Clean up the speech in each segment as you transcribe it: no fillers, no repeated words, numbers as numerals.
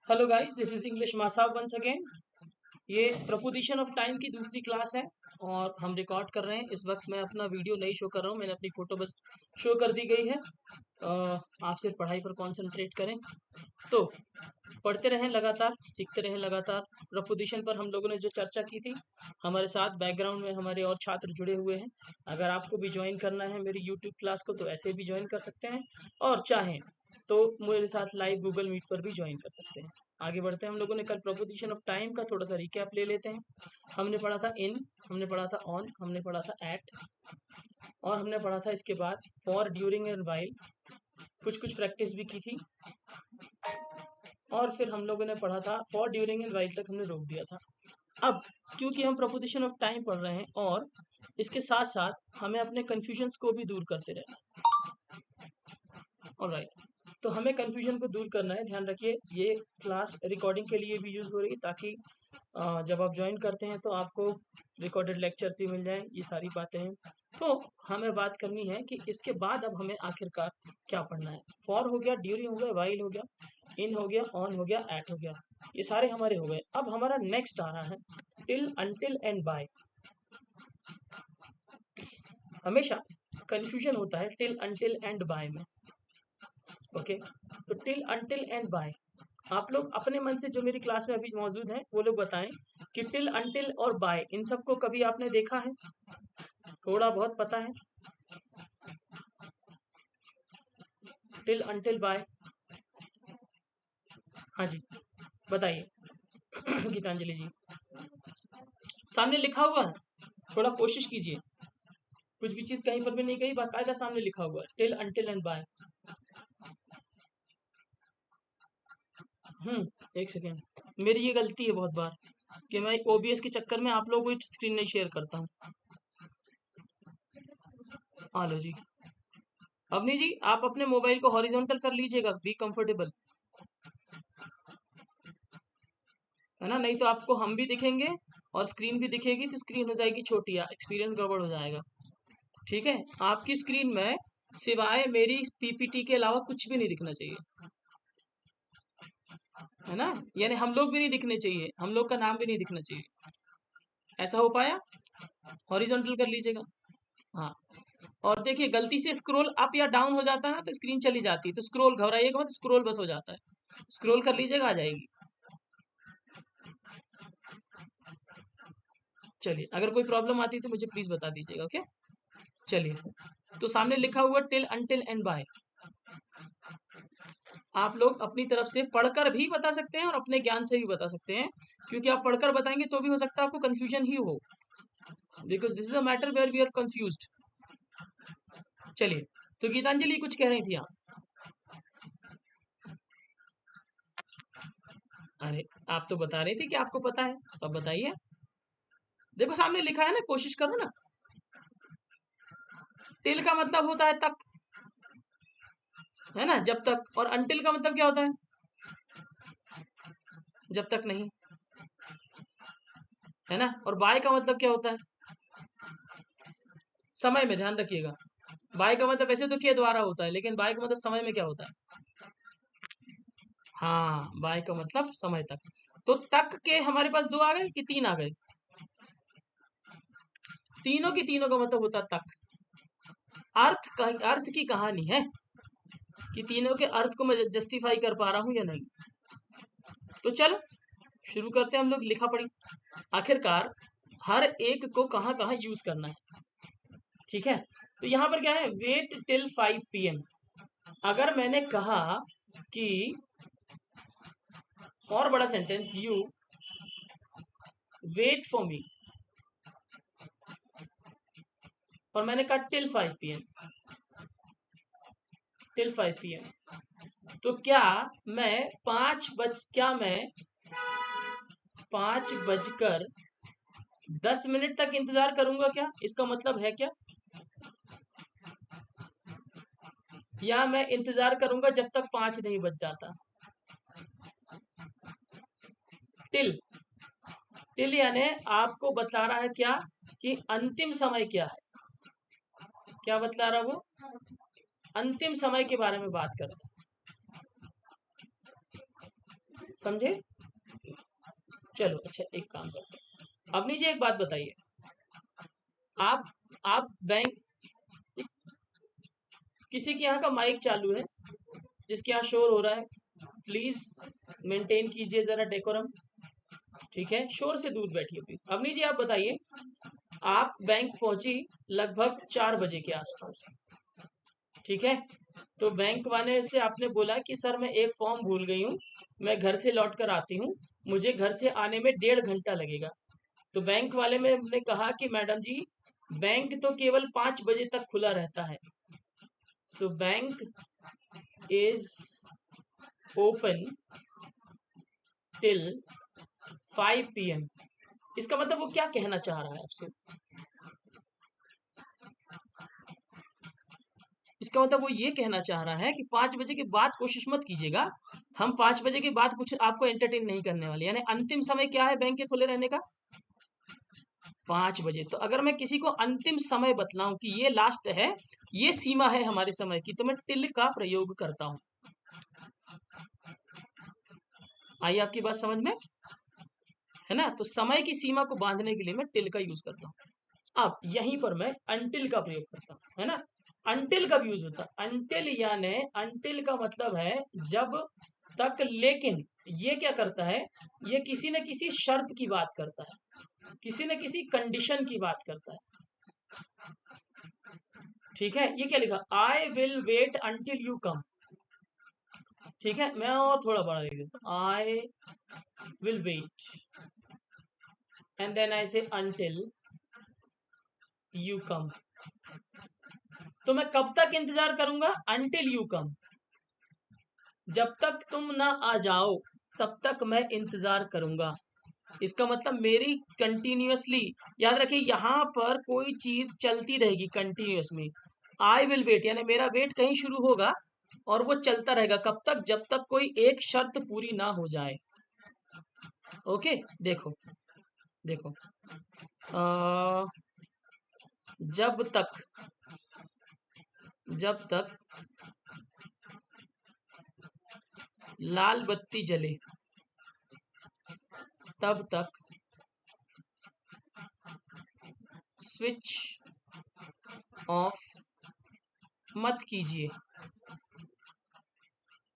Hello guys, this is English मासा once again. ये preposition of time की दूसरी क्लास है और हम रिकॉर्ड कर रहे हैं। इस वक्त मैं अपना वीडियो नहीं शो कर रहा हूँ, मैंने अपनी फोटो बस शो कर दी गई है। आप सिर्फ पढ़ाई पर कंसंट्रेट करें। तो पढ़ते रहें, लगातार सीखते रहें लगातार। प्रपोजिशन पर हम लोगों ने जो चर्चा की थी, हमारे साथ बैकग्राउंड में हमारे और छात्र जुड़े हुए हैं। अगर आपको भी ज्वाइन करना है मेरी यूट्यूब क्लास को तो ऐसे भी ज्वाइन कर सकते हैं, और चाहें तो मेरे साथ लाइव गूगल मीट पर भी ज्वाइन कर सकते हैं। आगे बढ़ते हैं। हम लोगों ने कल प्रपोजिशन ऑफ टाइम का थोड़ा सा रिकैप ले लेते हैं। हमने पढ़ा था इन, हमने पढ़ा था ऑन, हमने पढ़ा था एट, और हमने पढ़ा था इसके बाद फॉर, ड्यूरिंग एंड वाइल। कुछ कुछ प्रैक्टिस भी की थी, और फिर हम लोगों ने पढ़ा था फॉर, ड्यूरिंग एंड वाइल तक हमने रोक दिया था। अब क्योंकि हम प्रपोजिशन ऑफ टाइम पढ़ रहे हैं और इसके साथ साथ हमें अपने कंफ्यूजन्स को भी दूर करते रहना। ऑलराइट, तो हमें कंफ्यूजन को दूर करना है। ध्यान रखिए, ये क्लास रिकॉर्डिंग के लिए भी यूज हो रही है, ताकि जब आप ज्वाइन करते हैं तो आपको रिकॉर्डेड लेक्चर्स भी मिल जाएं। ये सारी बातें हैं। तो हमें बात करनी है कि इसके बाद अब हमें आखिरकार क्या पढ़ना है। फॉर हो गया, ड्यूरिंग हो गया, वाइल हो गया, इन हो गया, ऑन हो गया, एट हो गया। ये सारे हमारे हो गए। अब हमारा नेक्स्ट आ रहा है टिल, अंटिल एंड बाय। हमेशा कंफ्यूजन होता है टिल, अंटिल एंड बाय में। ओके, तो टिल, अंटिल एंड बाय, आप लोग अपने मन से जो मेरी क्लास में अभी मौजूद हैं वो लोग बताएं कि टिल, अंटिल और बाय, इन सबको कभी आपने देखा है, थोड़ा बहुत पता है? टिल, अंटिल, बाय, हाँ जी बताइए। गीतांजलि जी, सामने लिखा हुआ है, थोड़ा कोशिश कीजिए। कुछ भी चीज कहीं पर भी नहीं कही, बाकायदा सामने लिखा हुआ है टिल, अंटिल एंड बाय। एक सेकेंड, मेरी ये गलती है बहुत बार कि मैं ओबीएस के चक्कर में आप लोगों को स्क्रीन नहीं शेयर करता हूँ। लो जी, अवनी जी आप अपने मोबाइल को हॉरिजॉन्टल कर लीजिएगा, बी कंफर्टेबल, है ना? नहीं तो आपको हम भी दिखेंगे और स्क्रीन भी दिखेगी, तो स्क्रीन हो जाएगी छोटी, एक्सपीरियंस गड़बड़ हो जाएगा। ठीक है, आपकी स्क्रीन में सिवाय मेरी पीपीटी के अलावा कुछ भी नहीं दिखना चाहिए, है ना? यानी हम लोग भी नहीं दिखने चाहिए, हम लोग का नाम भी नहीं दिखना चाहिए। ऐसा हो पाया? हॉरिजॉन्टल कर लीजिएगा। हाँ, और देखिए गलती से स्क्रॉल अप या डाउन हो जाता है ना, तो स्क्रीन चली जाती है। तो स्क्रॉल घबराइएगा मत, स्क्रॉल बस हो जाता है। स्क्रॉल कर लीजिएगा, आ जाएगी। चलिए, अगर कोई प्रॉब्लम आती है तो मुझे प्लीज बता दीजिएगा। ओके, चलिए। तो सामने लिखा हुआ टिल, अंटिल एंड बाय, आप लोग अपनी तरफ से पढ़कर भी बता सकते हैं और अपने ज्ञान से भी बता सकते हैं, क्योंकि आप पढ़कर बताएंगे तो भी हो सकता है आपको कंफ्यूजन ही हो, because this is a matter where we are confused. चलिए, तो गीतांजलि कुछ कह रही थी आप। अरे, आप तो बता रही थी कि आपको पता है, तो अब बताइए। देखो सामने लिखा है ना, कोशिश करो ना। टिल का मतलब होता है तक, है ना, जब तक। और अंटिल का मतलब क्या होता है? जब तक नहीं, है ना? और बाय का मतलब क्या होता है? समय में। ध्यान रखिएगा, बाय का मतलब वैसे तो के द्वारा होता है, लेकिन बाय का मतलब समय में क्या होता है? हाँ, बाय का मतलब समय तक। तो तक के हमारे पास दो आ गए कि तीन आ गए? तीनों की तीनों का मतलब होता है तक। अर्थ की कहानी है कि तीनों के अर्थ को मैं जस्टिफाई कर पा रहा हूं या नहीं। तो चलो शुरू करते हैं हम लोग लिखा पढ़ी। आखिरकार हर एक को कहाँ कहाँ यूज करना है, ठीक है? तो यहाँ पर क्या है, वेट टिल 5 PM। अगर मैंने कहा कि, और बड़ा sentence, you wait for me, और मैंने कहा टिल 5 PM, टिल 5 PM, तो क्या मैं 5:10 तक इंतजार करूंगा क्या? इसका मतलब है क्या? या मैं इंतजार करूंगा जब तक 5 नहीं बज जाता? टिल, टिल यानी आपको बतला रहा है क्या, कि अंतिम समय क्या है। क्या बतला रहा वो? अंतिम समय के बारे में बात करता है। समझे? चलो अच्छा, एक काम करते हैं। अब नीचे एक बात बताइए, आप बैंक, किसी के यहाँ का माइक चालू है, जिसके यहाँ शोर हो रहा है, प्लीज मेंटेन कीजिए जरा डेकोरम, ठीक है? शोर से दूर बैठिए प्लीज। अब नीचे आप बताइए, आप बैंक पहुंची लगभग 4 बजे के आसपास, ठीक है? तो बैंक वाले से आपने बोला कि सर मैं एक फॉर्म भूल गई हूँ, मैं घर से लौट कर आती हूँ, मुझे घर से आने में 1.5 घंटा लगेगा। तो बैंक वाले में ने कहा कि मैडम जी, बैंक तो केवल 5 बजे तक खुला रहता है, so bank is open till 5 PM। इसका मतलब वो क्या कहना चाह रहा है आपसे? इसका मतलब वो ये कहना चाह रहा है कि 5 बजे के बाद कोशिश मत कीजिएगा, हम 5 बजे के बाद कुछ आपको एंटरटेन नहीं करने वाले। यानी अंतिम समय क्या है बैंक के खुले रहने का? 5 बजे। तो अगर मैं किसी को अंतिम समय बतलाऊं कि ये लास्ट है, ये सीमा है हमारे समय की, तो मैं टिल का प्रयोग करता हूं। आई आपकी बात समझ में? है ना? तो समय की सीमा को बांधने के लिए मैं टिल का यूज करता हूं। अब यहीं पर मैं अनटिल का प्रयोग करता हूं, है ना? अनटिल कब यूज होता है? अनटिल यानी, अनटिल का मतलब है जब तक, लेकिन ये क्या करता है? ये किसी न किसी शर्त की बात करता है, किसी न किसी कंडीशन की बात करता है, ठीक है? ये क्या लिखा? I will wait until you come, ठीक है? मैं और थोड़ा बड़ा लिख देता हूँ, I will wait and then I say until you कम। तो मैं कब तक इंतजार करूंगा? अंटिल यू कम। जब तक तुम ना आ जाओ तब तक मैं इंतजार करूंगा। इसका मतलब मेरी कंटिन्यूअसली, याद रखिए यहां पर कोई चीज चलती रहेगी कंटिन्यूअस में। आई विल वेट यानी मेरा वेट कहीं शुरू होगा और वो चलता रहेगा कब तक? जब तक कोई एक शर्त पूरी ना हो जाए। ओके, देखो देखो, आ, जब तक, जब तक लाल बत्ती जले तब तक स्विच ऑफ मत कीजिए।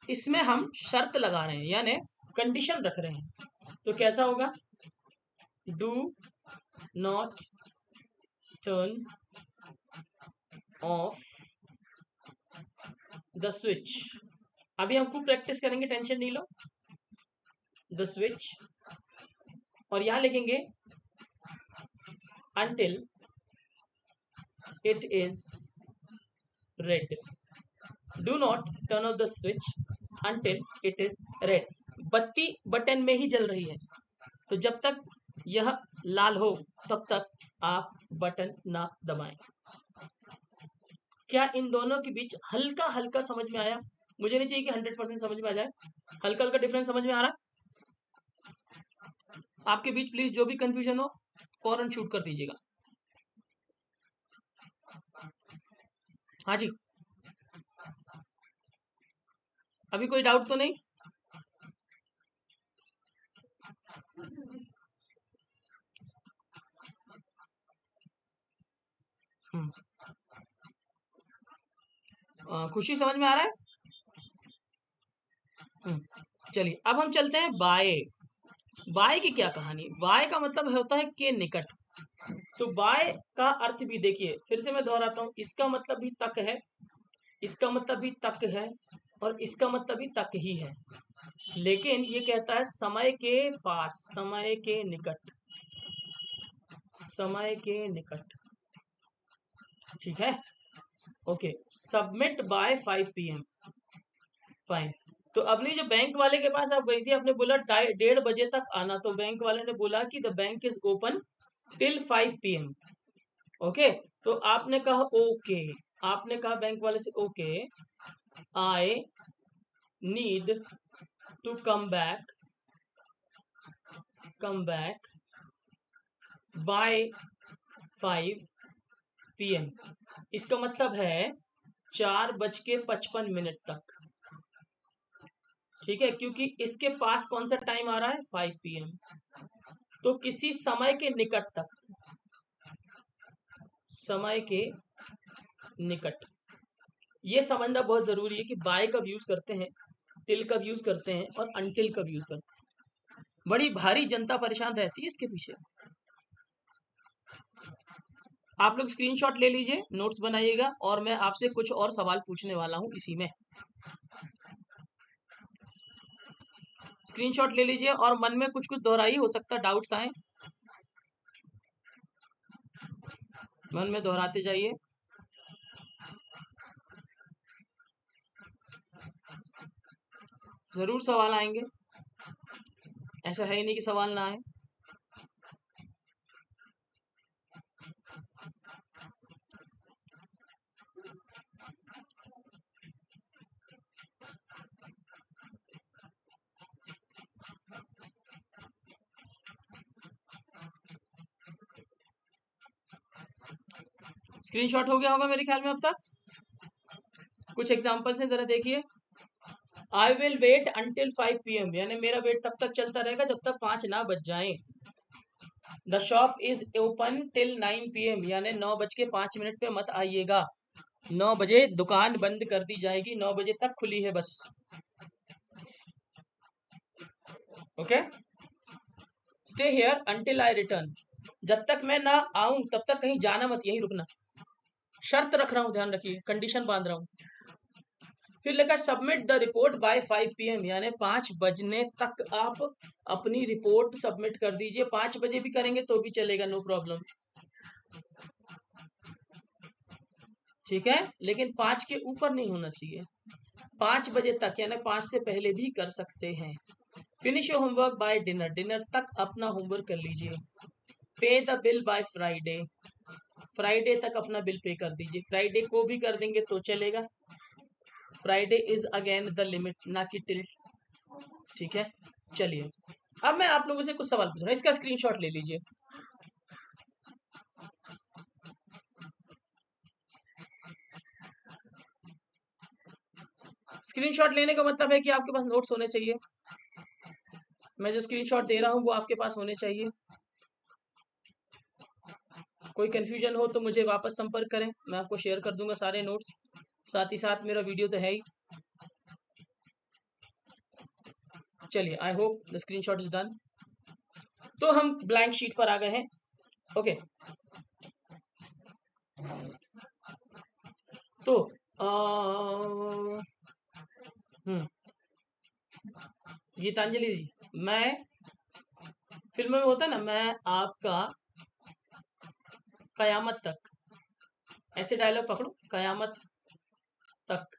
इसमें हम शर्त लगा रहे हैं, यानी कंडीशन रख रहे हैं। तो कैसा होगा? Do not turn off the switch. अभी हम खूब प्रैक्टिस करेंगे, टेंशन नहीं लो। द स्विच, और यहां लिखेंगे until it is red. Do not turn off the switch until it is red. बत्ती बटन में ही जल रही है, तो जब तक यह लाल हो तब तक आप बटन ना दबाएं। क्या इन दोनों के बीच हल्का हल्का समझ में आया? मुझे नहीं चाहिए कि 100% समझ में आ जाए, हल्का हल्का डिफरेंस समझ में आ रहा? आपके बीच प्लीज जो भी कंफ्यूजन हो फौरन शूट कर दीजिएगा। हाँ जी, अभी कोई डाउट तो नहीं? खुशी समझ में आ रहा है? चलिए अब हम चलते हैं बाय। बाय की क्या कहानी? बाय का मतलब होता है के निकट। तो बाय का अर्थ भी देखिए, फिर से मैं दोहराता हूं, इसका मतलब भी तक है, इसका मतलब भी तक है, और इसका मतलब भी तक ही है। लेकिन ये कहता है समय के पास, समय के निकट, समय के निकट, ठीक है? Okay, submit by 5 PM। Fine. तो अपनी जो बैंक वाले के पास आप गई थी, आपने बोला 1:30 बजे तक आना, तो बैंक वाले ने बोला कि the bank is open till 5 PM। Okay, तो आपने कहा ओके, आपने कहा बैंक वाले से okay, I need to come back by 5 PM। इसका मतलब है 4:55 तक। ठीक है, क्योंकि इसके पास कौन सा टाइम आ रहा है 5 PM, तो किसी समय के निकट तक, समय के निकट, ये समझना बहुत जरूरी है कि बाय कब यूज करते हैं, टिल कब यूज करते हैं और अनटिल कब यूज करते हैं। बड़ी भारी जनता परेशान रहती है इसके पीछे। आप लोग स्क्रीनशॉट ले लीजिए, नोट्स बनाइएगा, और मैं आपसे कुछ और सवाल पूछने वाला हूं इसी में। स्क्रीनशॉट ले लीजिए और मन में कुछ कुछ दोहराई, हो सकता है डाउट्स आए, मन में दोहराते जाइए। जरूर सवाल आएंगे, ऐसा है ही नहीं कि सवाल ना आए। स्क्रीनशॉट हो गया होगा मेरे ख्याल में अब तक। कुछ एग्जांपल्स हैं, जरा देखिए। I will wait until 5 PM, यानी मेरा वेट तब तक चलता रहेगा जब तक 5 ना बज जाएं। The shop is open till 9 PM, यानी 9:05 पे मत आइएगा, 9 बजे दुकान बंद कर दी जाएगी, 9 बजे तक खुली है बस। Okay, stay here until I return, जब तक मैं ना आऊं तब तक कहीं जाना मत, यहीं रुकना। शर्त रख रहा हूं, ध्यान रखिए, कंडीशन बांध रहा हूं। फिर लिखा submit the report by 5 PM, यानी 5 बजने तक आप अपनी रिपोर्ट सबमिट कर दीजिए। 5 बजे भी करेंगे तो भी चलेगा, नो प्रॉब्लम, ठीक है, लेकिन 5 के ऊपर नहीं होना चाहिए। 5 बजे तक यानी 5 से पहले भी कर सकते हैं। Finish your homework by dinner, dinner तक अपना होमवर्क कर लीजिए। Pay the bill by Friday, Friday तक अपना बिल पे कर दीजिए। फ्राइडे को भी कर देंगे तो चलेगा, Friday is again the limit, ना कि टिल, ठीक है। चलिए, अब मैं आप लोगों से कुछ सवाल पूछ रहा हूँ, इसका स्क्रीनशॉट ले लीजिए। स्क्रीनशॉट लेने का मतलब है कि आपके पास नोट्स होने चाहिए। मैं जो स्क्रीनशॉट दे रहा हूँ वो आपके पास होने चाहिए। कोई कंफ्यूजन हो तो मुझे वापस संपर्क करें, मैं आपको शेयर कर दूंगा सारे नोट्स, साथ ही साथ मेरा वीडियो तो है ही। चलिए, I hope the screenshot is done. तो हम ब्लैंक शीट पर आ गए हैं। ओके, तो गीतांजलि जी, मैं फिल्म में होता है ना, मैं आपका कयामत तक, ऐसे डायलॉग पकड़ो, कयामत तक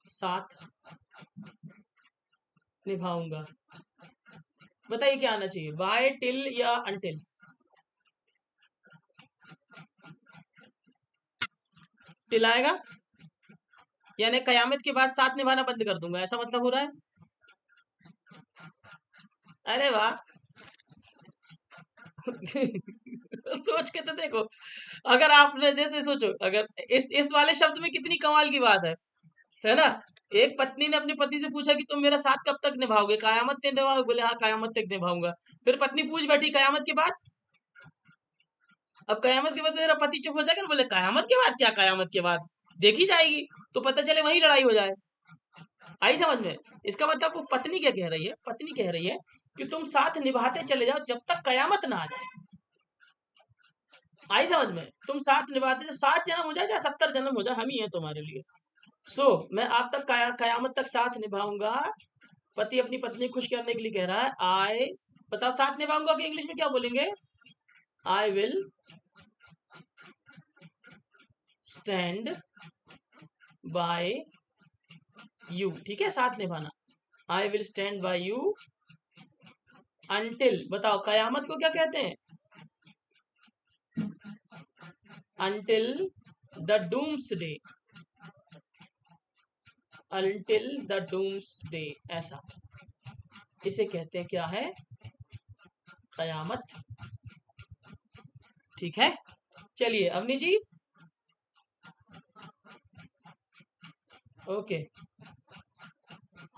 साथ निभाऊंगा। बताइए क्या आना चाहिए, बाय टिल या अनटिल? टिल आएगा, यानी कयामत के बाद साथ निभाना बंद कर दूंगा, ऐसा मतलब हो रहा है? अरे वाह सोच के तो देखो, अगर आपने जैसे सोचो, अगर इस वाले शब्द में कितनी कमाल की बात है ना। एक पत्नी ने अपने पति से पूछा कि तुम मेरा साथ कब तक निभाओगे, कयामत तक निभाओगे? बोले हाँ, कयामत तक निभाऊंगा। फिर पत्नी पूछ बैठी कयामत के बाद? अब कयामत के बाद तेरा पति चुप हो जाएगा ना, बोले कयामत के बाद क्या, कयामत के बाद देखी जाएगी, तो पता चले वही लड़ाई हो जाए। आई समझ में? इसका मतलब वो पत्नी क्या कह रही है, पत्नी कह रही है कि तुम साथ निभाते चले जाओ जब तक कयामत ना आ जाए। आई समझ में? तुम साथ निभाते, 7 जन्म हो जाए चाहे 70 जन्म हो जाए, हम ही हैं तुम्हारे लिए। मैं आप तक कयामत तक साथ निभाऊंगा। पति अपनी पत्नी को खुश करने के लिए कह रहा है, आई, बताओ साथ निभाऊंगा कि इंग्लिश में क्या बोलेंगे? I will stand by you, ठीक है, साथ निभाना। I will stand by you until, बताओ कयामत को क्या कहते हैं? Until the doomsday, until the doomsday, ऐसा इसे कहते हैं, क्या है? कयामत, ठीक है। चलिए अवनी जी, ओके,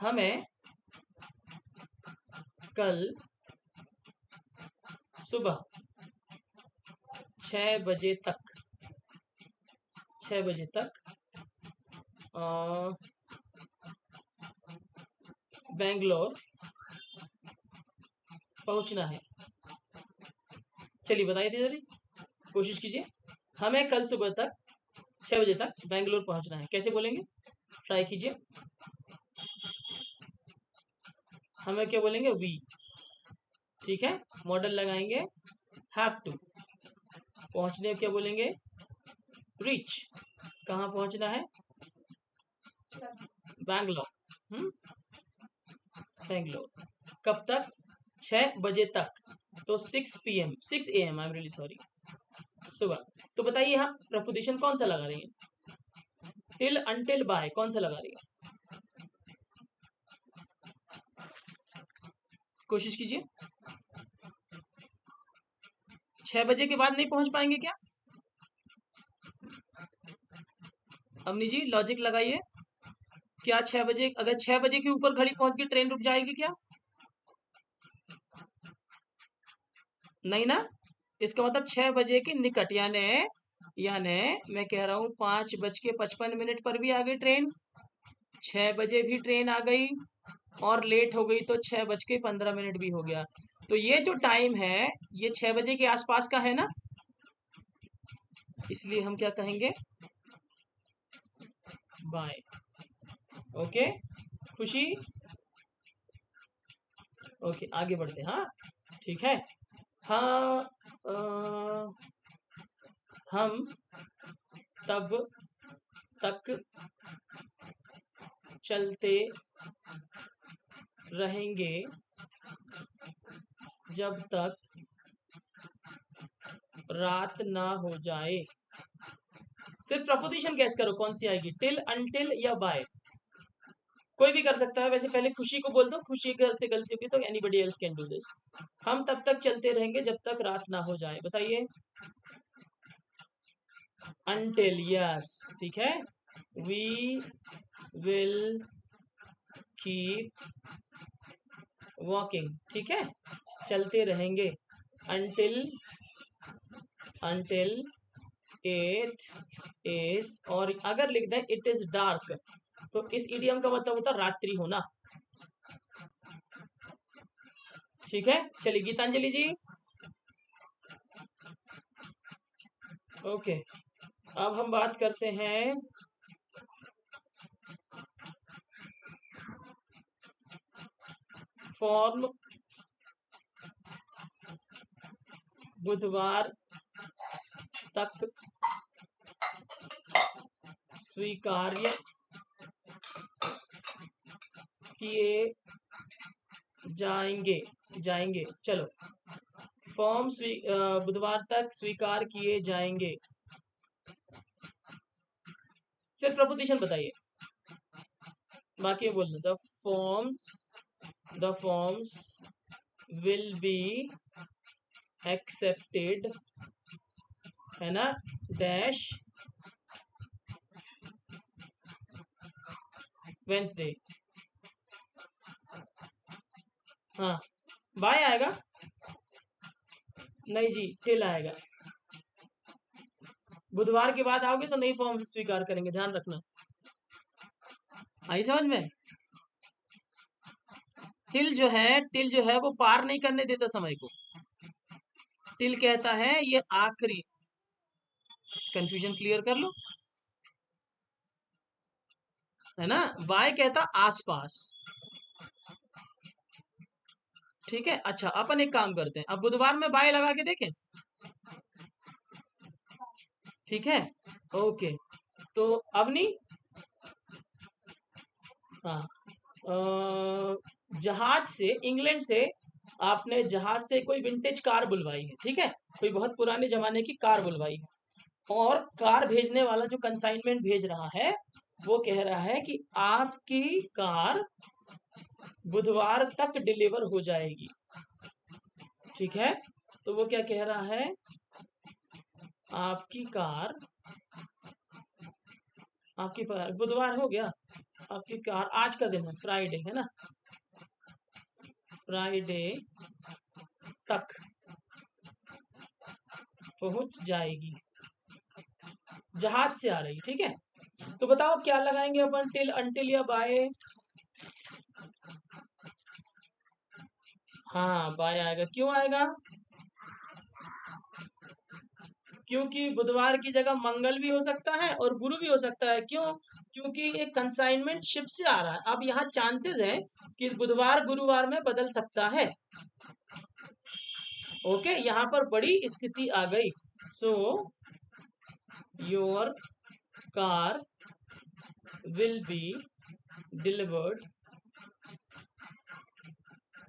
हमें कल सुबह 6 बजे तक 6 बजे तक बेंगलोर पहुंचना है। चलिए बताइए जरा, कोशिश कीजिए। हमें कल सुबह तक 6 बजे तक बेंगलोर पहुंचना है, कैसे बोलेंगे? ट्राई कीजिए। हमें क्या बोलेंगे? वी। ठीक है, मॉडल लगाएंगे हैव टू। पहुंचने क्या बोलेंगे? रीच। कहाँ पहुंचना है? बैंगलोर। बैंगलोर। कब तक? 6 बजे तक। तो 6 PM 6 AM, I am really sorry, सुबह। तो बताइए यहाँ प्रपोजिशन कौन सा लगा रही है? टिल, अनटिल, बाय, कौन सा लगा रही है? कोशिश कीजिए। 6 बजे के बाद नहीं पहुंच पाएंगे क्या? अवनी जी लॉजिक लगाइए। क्या 6 बजे, अगर 6 बजे के ऊपर घड़ी पहुंच गई ट्रेन रुक जाएगी क्या? नहीं ना। इसका मतलब 6 बजे के निकट, यानी यानी मैं कह रहा हूँ 5:55 पर भी आ गई ट्रेन, 6 बजे भी ट्रेन आ गई, और लेट हो गई तो 6:15 भी हो गया। तो ये जो टाइम है ये 6 बजे के आसपास का है ना, इसलिए हम क्या कहेंगे? बाय। ओके, खुशी। ओके, आगे बढ़ते हैं। हाँ ठीक है। हाँ, हम तब तक चलते रहेंगे जब तक रात ना हो जाए। सिर्फ प्रपोजिशन गैस करो कौन सी आएगी, टिल, अनटिल या बाय। कोई भी कर सकता है, वैसे पहले खुशी को बोल दो, खुशी से गलती होगी तो anybody else can do this. हम तब तक चलते रहेंगे जब तक रात ना हो जाए, बताइए। अनटिल, यस, ठीक है। वी विल कीप वॉकिंग, ठीक है, चलते रहेंगे अनटिल अनटिल इट इज, और अगर लिख दें इट इज डार्क तो इस इडियम का मतलब होता है रात्रि होना। ठीक है, चलिए गीतांजलि जी। ओके, अब हम बात करते हैं फॉर्म बुधवार तक स्वीकार्य किए जाएंगे। चलो, फॉर्म बुधवार तक स्वीकार किए जाएंगे। सिर्फ प्रपोजिशन बताइए, बाकी बोल दो। The forms will be accepted, है ना, डैश वेंसडे। हाँ, बाय आएगा? नहीं जी, टिल आएगा। बुधवार के बाद आओगे तो नई फॉर्म स्वीकार करेंगे, ध्यान रखना। आई समझ में? टिल जो है वो पार नहीं करने देता समय को। टिल कहता है ये आखिरी। कंफ्यूजन क्लियर कर लो, है ना। बाय कहता आसपास, ठीक है। अच्छा, अपन एक काम करते हैं, अब बुधवार में बाय लगा के देखें, ठीक है। ओके, तो अवनी, हाँ, जहाज से, इंग्लैंड से आपने जहाज से कोई विंटेज कार बुलवाई है, ठीक है, कोई बहुत पुराने जमाने की कार बुलवाई है, और कार भेजने वाला जो कंसाइनमेंट भेज रहा है वो कह रहा है कि आपकी कार बुधवार तक डिलीवर हो जाएगी, ठीक है। तो वो क्या कह रहा है? आपकी कार बुधवार हो गया, आपकी कार आज का दिन है, फ्राइडे है ना, फ्राइडे तक पहुंच जाएगी, जहाज से आ रही, ठीक है। तो बताओ क्या लगाएंगे अपन, टिल, अंटिल या बाय? हाँ बाय आएगा, क्यों आएगा? क्योंकि बुधवार की जगह मंगल भी हो सकता है और गुरु भी हो सकता है। क्यों? क्योंकि एक कंसाइनमेंट शिप से आ रहा है। अब यहाँ चांसेस है कि बुधवार गुरुवार में बदल सकता है। ओके, यहाँ पर बड़ी स्थिति आ गई। So your car will be delivered,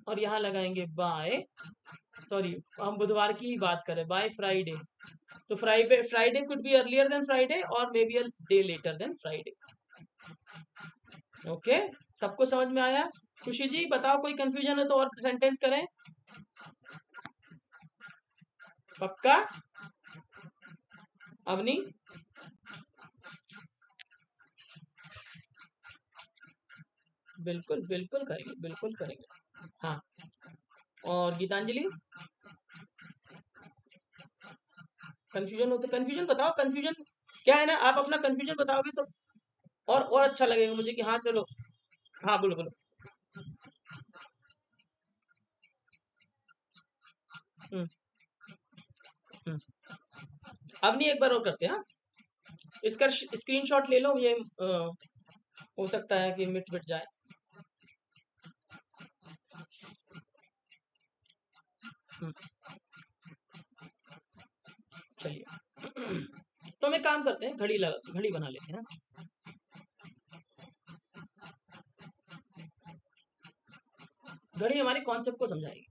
और यहाँ लगाएंगे बाय, सॉरी हम बुधवार की ही बात करें, बाय फ्राइडे। तो Friday, Friday could be earlier than Friday और may be a day later than Friday. Okay, सबको समझ में आया? खुशी जी बताओ, कोई कंफ्यूजन है तो और सेंटेंस करें। पक्का? अवनी? बिल्कुल बिल्कुल करेंगे, बिल्कुल करेंगे। हाँ, और गीतांजलि? कंफ्यूजन हो तो कंफ्यूजन बताओ, कंफ्यूजन क्या है ना, आप अपना कंफ्यूजन बताओगे तो और अच्छा लगेगा मुझे कि हाँ चलो। हाँ बोलो बोलो। हम्म हम्म। अब नहीं, एक बार और करते हैं। हाँ, इसका स्क्रीनशॉट ले लो, ये हो सकता है कि मिट मिट जाए। हम्म, चलिए तो हम एक काम करते हैं, घड़ी बना लेते हैं। घड़ी हमारे कॉन्सेप्ट को समझाएगी।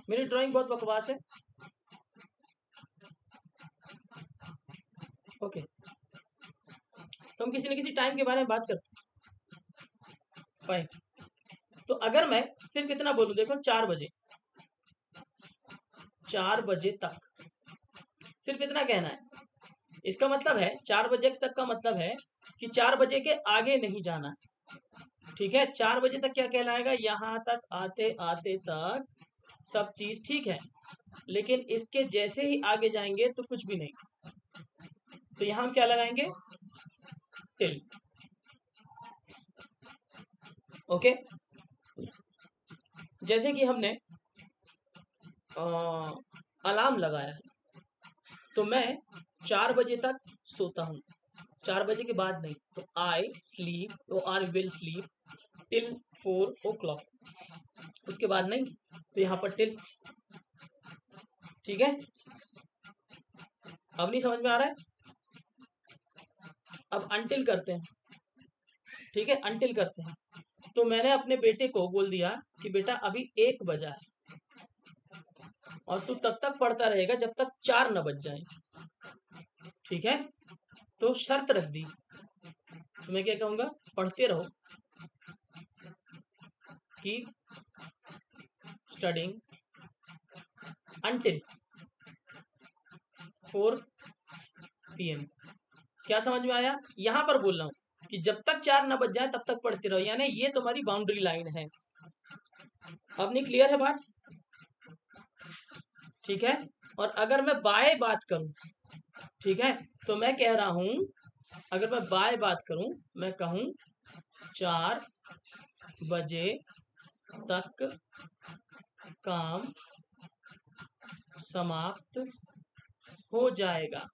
मेरी ड्राइंग बहुत बकवास है। ओके, तो हम किसी न किसी टाइम के बारे में बात करते हैं। फाइन, तो अगर मैं सिर्फ इतना बोलूं, देखो 4 बजे, 4 बजे तक, सिर्फ इतना कहना है। इसका मतलब है 4 बजे तक का मतलब है कि 4 बजे के आगे नहीं जाना। ठीक है, 4 बजे तक क्या कहलाएगा, यहाँ तक आते आते तक सब चीज ठीक है, लेकिन इसके जैसे ही आगे जाएंगे तो कुछ भी नहीं। तो यहाँ हम क्या लगाएंगे, टिल। ओके, जैसे कि हमने अलार्म लगाया है, तो मैं 4 बजे तक सोता हूँ, 4 बजे के बाद नहीं। तो आई स्लीप और I will sleep till 4 o'clock, उसके बाद नहीं। तो यहाँ पर टिल, ठीक है। अब नहीं समझ में आ रहा है? अब अनटिल करते हैं, ठीक है, अनटिल करते हैं। तो मैंने अपने बेटे को बोल दिया कि बेटा अभी 1 बजा है और तू तब तक पढ़ता रहेगा जब तक 4 न बज जाए, ठीक है। तो शर्त रख दी, तो मैं क्या कहूंगा, पढ़ते रहो, कीप स्टडिंग अंटिल 4 PM। क्या समझ में आया? यहां पर बोल रहा हूं कि जब तक 4 न बज जाए तब तक पढ़ते रहो, यानी ये तुम्हारी बाउंड्री लाइन है। अब नहीं क्लियर है बात? ठीक है, और अगर मैं बाय बात करूं, ठीक है, तो मैं कह रहा हूं, अगर मैं बाय बात करूं, मैं कहूं 4 बजे तक काम समाप्त हो जाएगा।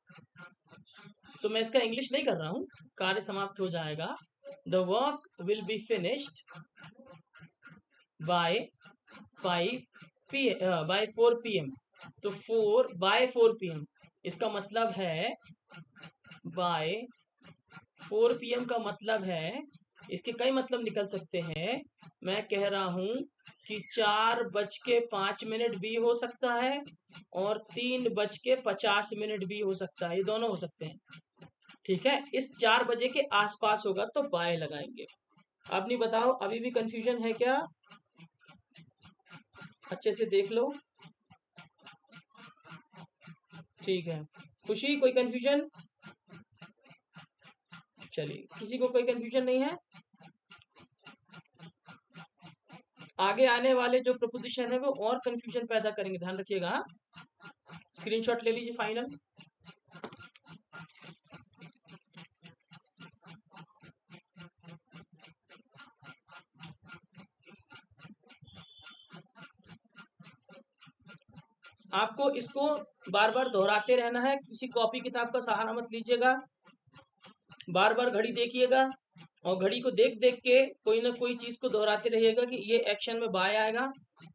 तो मैं इसका इंग्लिश नहीं कर रहा हूं, कार्य समाप्त हो जाएगा। The work will be finished by 4 PM। तो 4 by 4 PM, इसका मतलब है बाय 4 PM का मतलब है, इसके कई मतलब निकल सकते हैं। मैं कह रहा हूं कि 4:05 भी हो सकता है और 3:50 भी हो सकता है, ये दोनों हो सकते हैं। ठीक है, इस 4 बजे के आसपास होगा तो बाय लगाएंगे। अब नहीं बताओ, अभी भी कंफ्यूजन है क्या? अच्छे से देख लो, ठीक है। खुशी, कोई कंफ्यूजन? चलिए, किसी को कोई कंफ्यूजन नहीं है? आगे आने वाले जो प्रपोजिशन है वो और कंफ्यूजन पैदा करेंगे, ध्यान रखिएगा। स्क्रीनशॉट ले लीजिए फाइनल। आपको इसको बार बार दोहराते रहना है, किसी कॉपी किताब का सहारा मत लीजिएगा, बार बार घड़ी देखिएगा और घड़ी को देख देख के कोई ना कोई चीज को दोहराते रहिएगा कि ये एक्शन में बाय आएगा,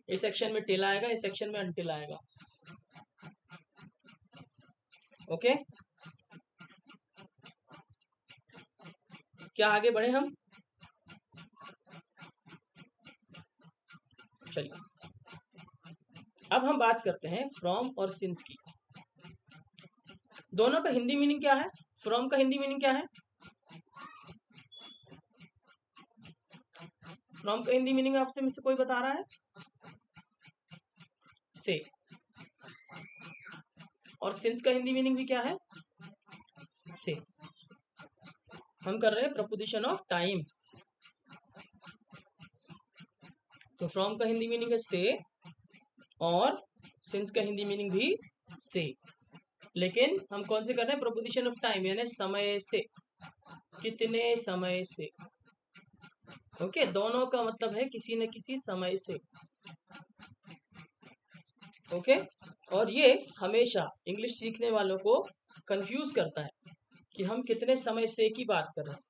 इस एक्शन में टिल आएगा, इस एक्शन में अनटिल आएगा। ओके, क्या आगे बढ़े हम? चलिए, अब हम बात करते हैं फ्रॉम और सिंस की। दोनों का हिंदी मीनिंग क्या है? फ्रॉम का हिंदी मीनिंग क्या है? फ्रॉम का हिंदी मीनिंग आपसे में से कोई बता रहा है? से। और सिंस का हिंदी मीनिंग भी क्या है? से। हम कर रहे हैं प्रपोजिशन ऑफ टाइम। तो फ्रॉम का हिंदी मीनिंग है से और सिंस का हिंदी मीनिंग भी से, लेकिन हम कौन से कर रहे हैं? प्रपोजिशन ऑफ टाइम, यानी समय से, कितने समय से। ओके, दोनों का मतलब है किसी न किसी समय से। ओके, और ये हमेशा इंग्लिश सीखने वालों को कंफ्यूज करता है कि हम कितने समय से की बात कर रहे हैं।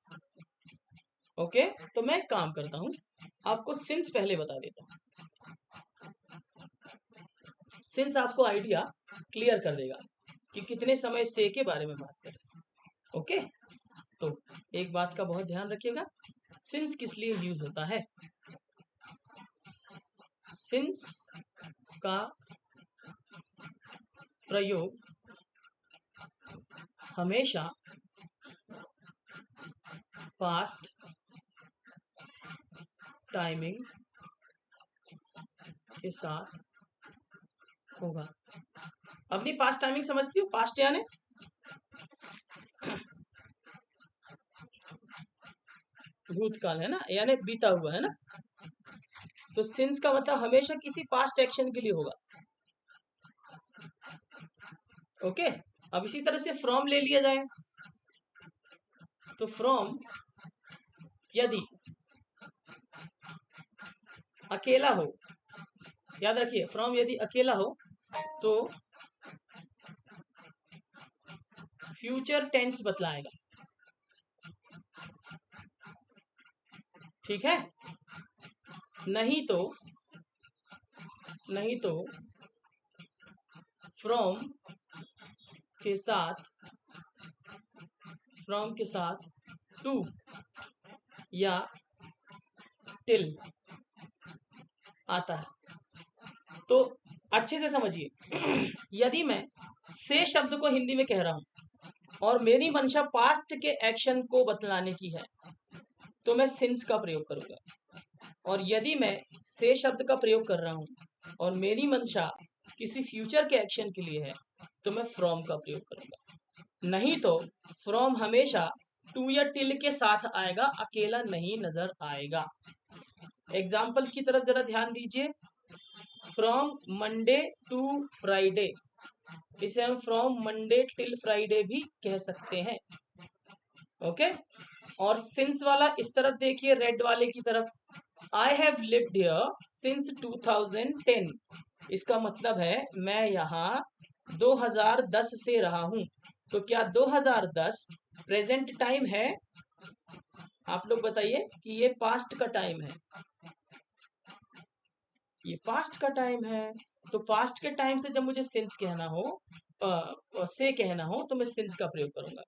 ओके, तो मैं काम करता हूं, आपको सिंस पहले बता देता हूं। सिंस आपको आइडिया क्लियर कर देगा कि कितने समय से के बारे में बात कर रहे हैं। ओके, तो एक बात का बहुत ध्यान रखिएगा, सिंस किस लिए यूज होता है? सिंस का प्रयोग हमेशा पास्ट टाइमिंग के साथ होगा। अपनी पास्ट टाइमिंग समझती हो? पास्ट यानी भूतकाल है ना, यानी बीता हुआ है ना। तो सिंस का मतलब हमेशा किसी पास्ट एक्शन के लिए होगा। ओके, अब इसी तरह से फ्रॉम ले लिया जाए तो फ्रॉम यदि अकेला हो, याद रखिए, फ्रॉम यदि अकेला हो तो फ्यूचर टेंस बतलाएगा। ठीक है, नहीं तो फ्रॉम के साथ टू या टिल आता है। तो अच्छे से समझिए, यदि मैं से शब्द को हिंदी में कह रहा हूं और मेरी मंशा पास्ट के एक्शन को बतलाने की है तो मैं सिंस का प्रयोग करूंगा, और यदि मैं से शब्द का प्रयोग कर रहा हूं और मेरी मंशा किसी फ्यूचर के एक्शन के लिए है तो मैं फ्रॉम का प्रयोग करूंगा। नहीं तो फ्रॉम हमेशा टू या टिल के साथ आएगा, अकेला नहीं नजर आएगा। एग्जाम्पल्स की तरफ जरा ध्यान दीजिए। फ्रॉम मंडे टू फ्राइडे, इसे हम फ्रॉम मंडे टिल फ्राइडे भी कह सकते हैं। ओके, और सिंस वाला इस तरफ देखिए, रेड वाले की तरफ, I have lived here since 2010। इसका मतलब है मैं यहाँ 2010 से रहा हूं। तो क्या 2010 प्रेजेंट टाइम है? आप लोग बताइए कि ये पास्ट का टाइम है, ये पास्ट का टाइम है। तो पास्ट के टाइम से जब मुझे सिंस कहना हो, से कहना हो, तो मैं सिंस का प्रयोग करूंगा,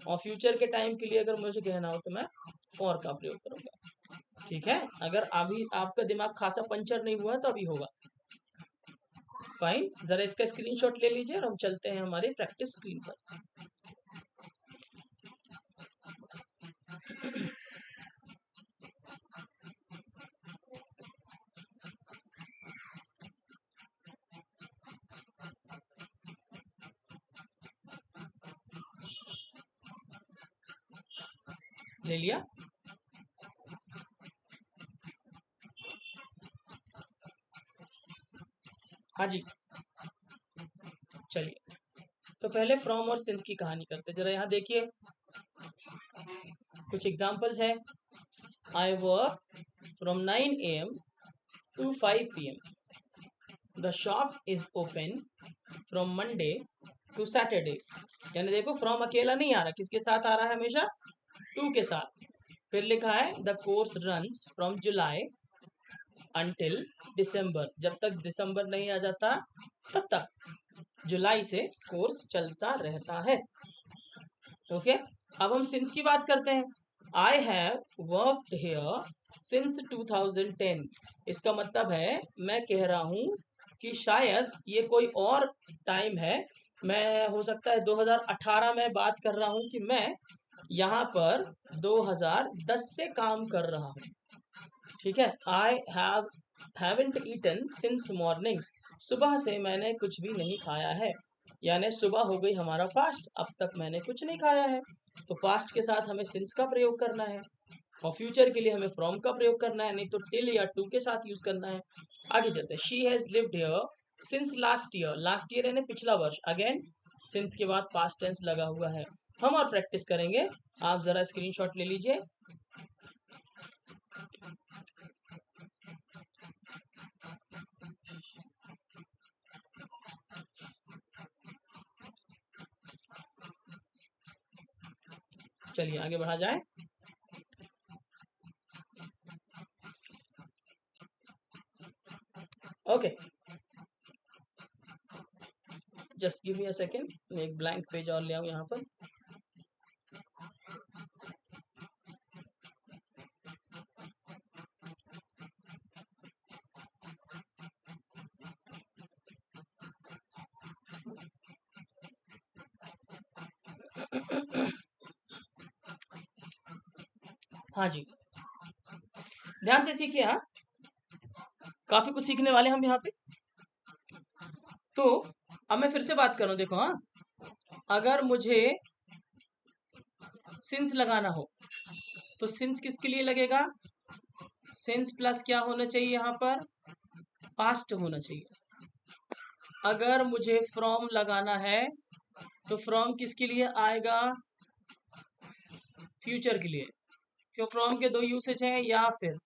और फ्यूचर के टाइम के लिए अगर मुझे कहना हो तो मैं फॉर का प्रयोग करूंगा। ठीक है, अगर अभी आपका दिमाग खासा पंचर नहीं हुआ तो अभी होगा। फाइन, जरा इसका स्क्रीनशॉट ले लीजिए और हम चलते हैं हमारे प्रैक्टिस स्क्रीन पर। ले लिया। हाँ जी, चलिए तो पहले फ्रॉम और सिंस की कहानी करते, जरा यहाँ देखिए कुछ एग्जांपल्स है। I work from 9 AM to 5 PM. The shop is open from Monday to Saturday. यानी देखो फ्रॉम अकेला नहीं आ रहा, किसके साथ आ रहा है, हमेशा टू के साथ। फिर लिखा है the course runs from July until December, जब तक दिसंबर नहीं आ जाता तब तक जुलाई से कोर्स चलता रहता है। ओके, अब हम सिंस की बात करते हैं। I have worked here since 2010। इसका मतलब है मैं कह रहा हूं कि शायद ये कोई और टाइम है, मैं हो सकता है 2018 में बात कर रहा हूं कि मैं यहाँ पर 2010 से काम कर रहा हूँ। ठीक है, I haven't eaten since morning. सुबह से मैंने कुछ भी नहीं खाया है, यानी सुबह हो गई हमारा पास्ट, अब तक मैंने कुछ नहीं खाया है। तो पास्ट के साथ हमें सिंस का प्रयोग करना है और फ्यूचर के लिए हमें फ्रॉम का प्रयोग करना है, नहीं तो टिल या टू के साथ यूज करना है। आगे चलते हैं। She has lived here since last year. Last year यानी पिछला वर्ष। अगेन सिंस के बाद पास्ट टेंस लगा हुआ है। हम और प्रैक्टिस करेंगे, आप जरा स्क्रीनशॉट ले लीजिए। चलिए आगे बढ़ा जाए। Okay, just give me a second, मैं एक ब्लैंक पेज और ले आऊं यहाँ पर। हाँ जी, ध्यान से सीखिए। हाँ, काफी कुछ सीखने वाले हम यहाँ पे। तो अब मैं फिर से बात करूं, देखो। हाँ, अगर मुझे सिंस लगाना हो तो सिंस किसके लिए लगेगा, सिंस प्लस क्या होना चाहिए, यहाँ पर पास्ट होना चाहिए। अगर मुझे फ्रॉम लगाना है तो फ्रॉम किसके लिए आएगा, फ्यूचर के लिए। तो फ्रॉम के दो यूसेज हैं, या फिर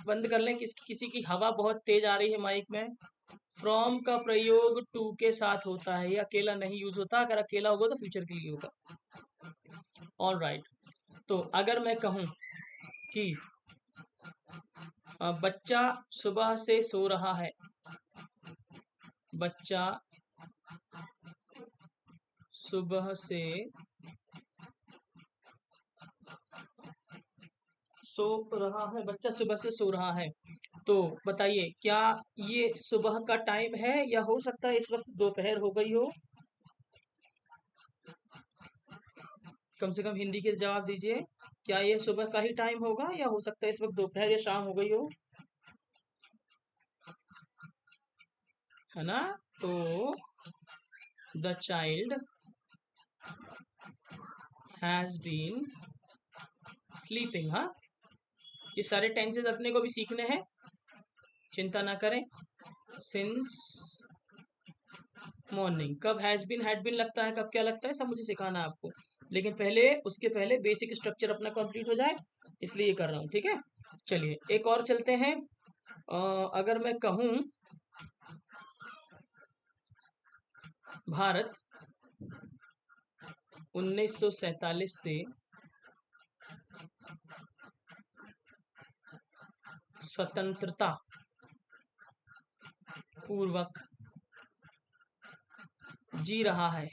बंद कर लें, किसी की हवा बहुत तेज आ रही है माइक में। फ्रॉम का प्रयोग टू के साथ होता है, ये अकेला नहीं यूज होता, अगर अकेला होगा तो फ्यूचर के लिए होगा। ऑल राइट, तो अगर मैं कहूं कि बच्चा सुबह से सो रहा है, बच्चा सुबह से सो रहा है, बच्चा सुबह से सो रहा है। तो बताइए क्या ये सुबह का टाइम है, या हो सकता है इस वक्त दोपहर हो गई हो। कम से कम हिंदी के जवाब दीजिए, क्या ये सुबह का ही टाइम होगा, या हो सकता है इस वक्त दोपहर या शाम हो गई हो, है ना। तो the child has been sleeping. हाँ, ये सारे टेंसेस अपने को भी सीखने हैं, चिंता ना करें। सिंस मॉर्निंग, कब हैज बीन हैड बीन लगता है, कब क्या लगता है, सब मुझे सिखाना है आपको, लेकिन पहले उसके पहले बेसिक स्ट्रक्चर अपना कंप्लीट हो जाए, इसलिए ये कर रहा हूँ। ठीक है, चलिए एक और चलते हैं। अगर मैं कहूँ भारत 1947 से स्वतंत्रता पूर्वक जी रहा है,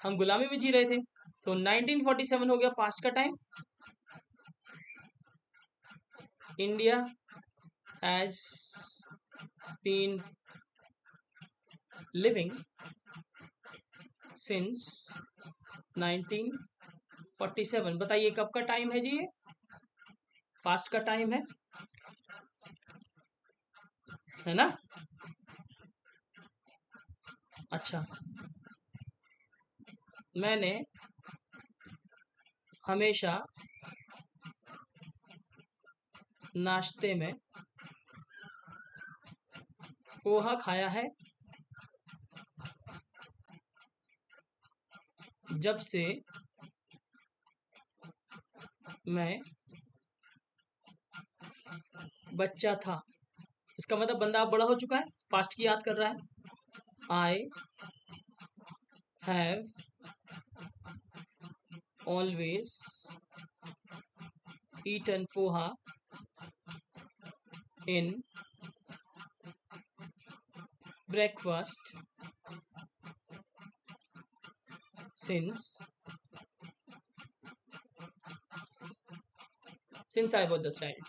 हम गुलामी में जी रहे थे, तो 1947 हो गया पास्ट का time. India has been living since 1947। बताइए कब का टाइम है जी, ये पास्ट का टाइम है ना। अच्छा, मैंने हमेशा नाश्ते में पोहा खाया है जब से मैं बच्चा था। इसका मतलब बंदा अब बड़ा हो चुका है, पास्ट की याद कर रहा है। I have always eaten poha in breakfast since I was a child.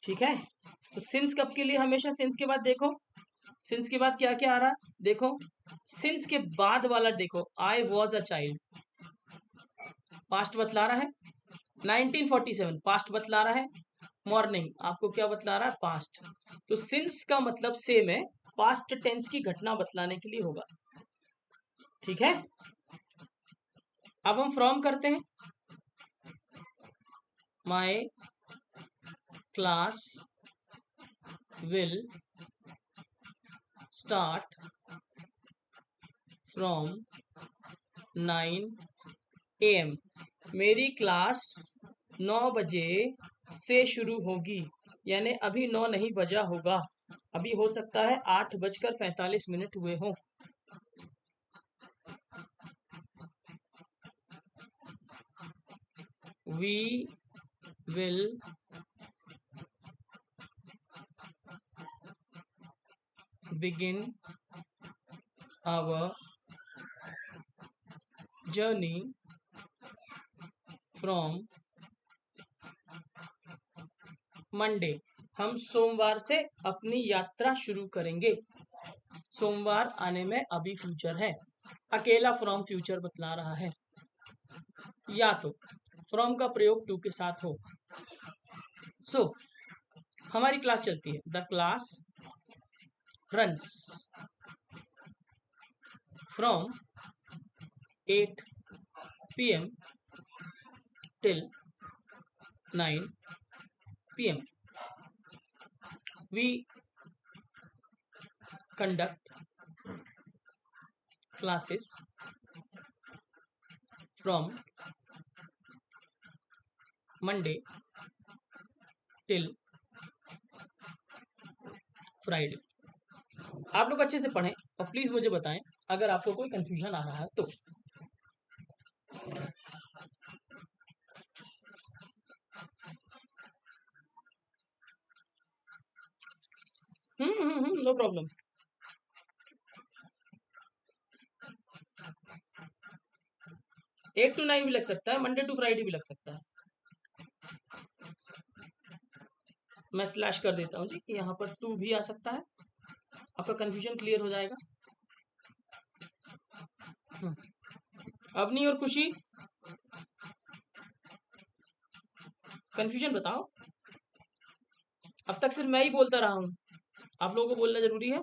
ठीक है, तो सिंस कब के लिए? हमेशा सिंस के बाद देखो, सिंस के बाद क्या क्या आ रहा है देखो, सिंस के बाद वाला देखो, आई वॉज अ चाइल्ड, पास्ट बतला रहा है। 1947 पास्ट बतला रहा है। मॉर्निंग आपको क्या बतला रहा है? पास्ट। तो सिंस का मतलब सेम है, पास्ट टेंस की घटना बतलाने के लिए होगा। ठीक है, अब हम फ्रॉम करते हैं। My class will start from 9 AM। मेरी क्लास 9 बजे से शुरू होगी, यानी अभी 9 नहीं बजा होगा, अभी हो सकता है 8:45 हुए हों। We will begin our journey from Monday। हम सोमवार से अपनी यात्रा शुरू करेंगे। सोमवार आने में अभी फ्यूचर है, अकेला फ्रॉम फ्यूचर बतला रहा है। या तो फ्रॉम का प्रयोग टू के साथ हो। सो हमारी क्लास चलती है, the class runs from 8 PM till 9 PM। We conduct classes from Monday till Friday। आप लोग अच्छे से पढ़ें और प्लीज मुझे बताएं अगर आपको कोई कंफ्यूजन आ रहा है तो। No problem. एट टू 9 भी लग सकता है, मंडे टू फ्राइडे भी लग सकता है। मैं स्लैश कर देता हूँ जी, यहाँ पर टू भी आ सकता है, आपका कंफ्यूजन क्लियर हो जाएगा। अवनी और खुशी कंफ्यूजन बताओ। अब तक सिर्फ मैं ही बोलता रहा हूँ, आप लोगों को बोलना जरूरी है।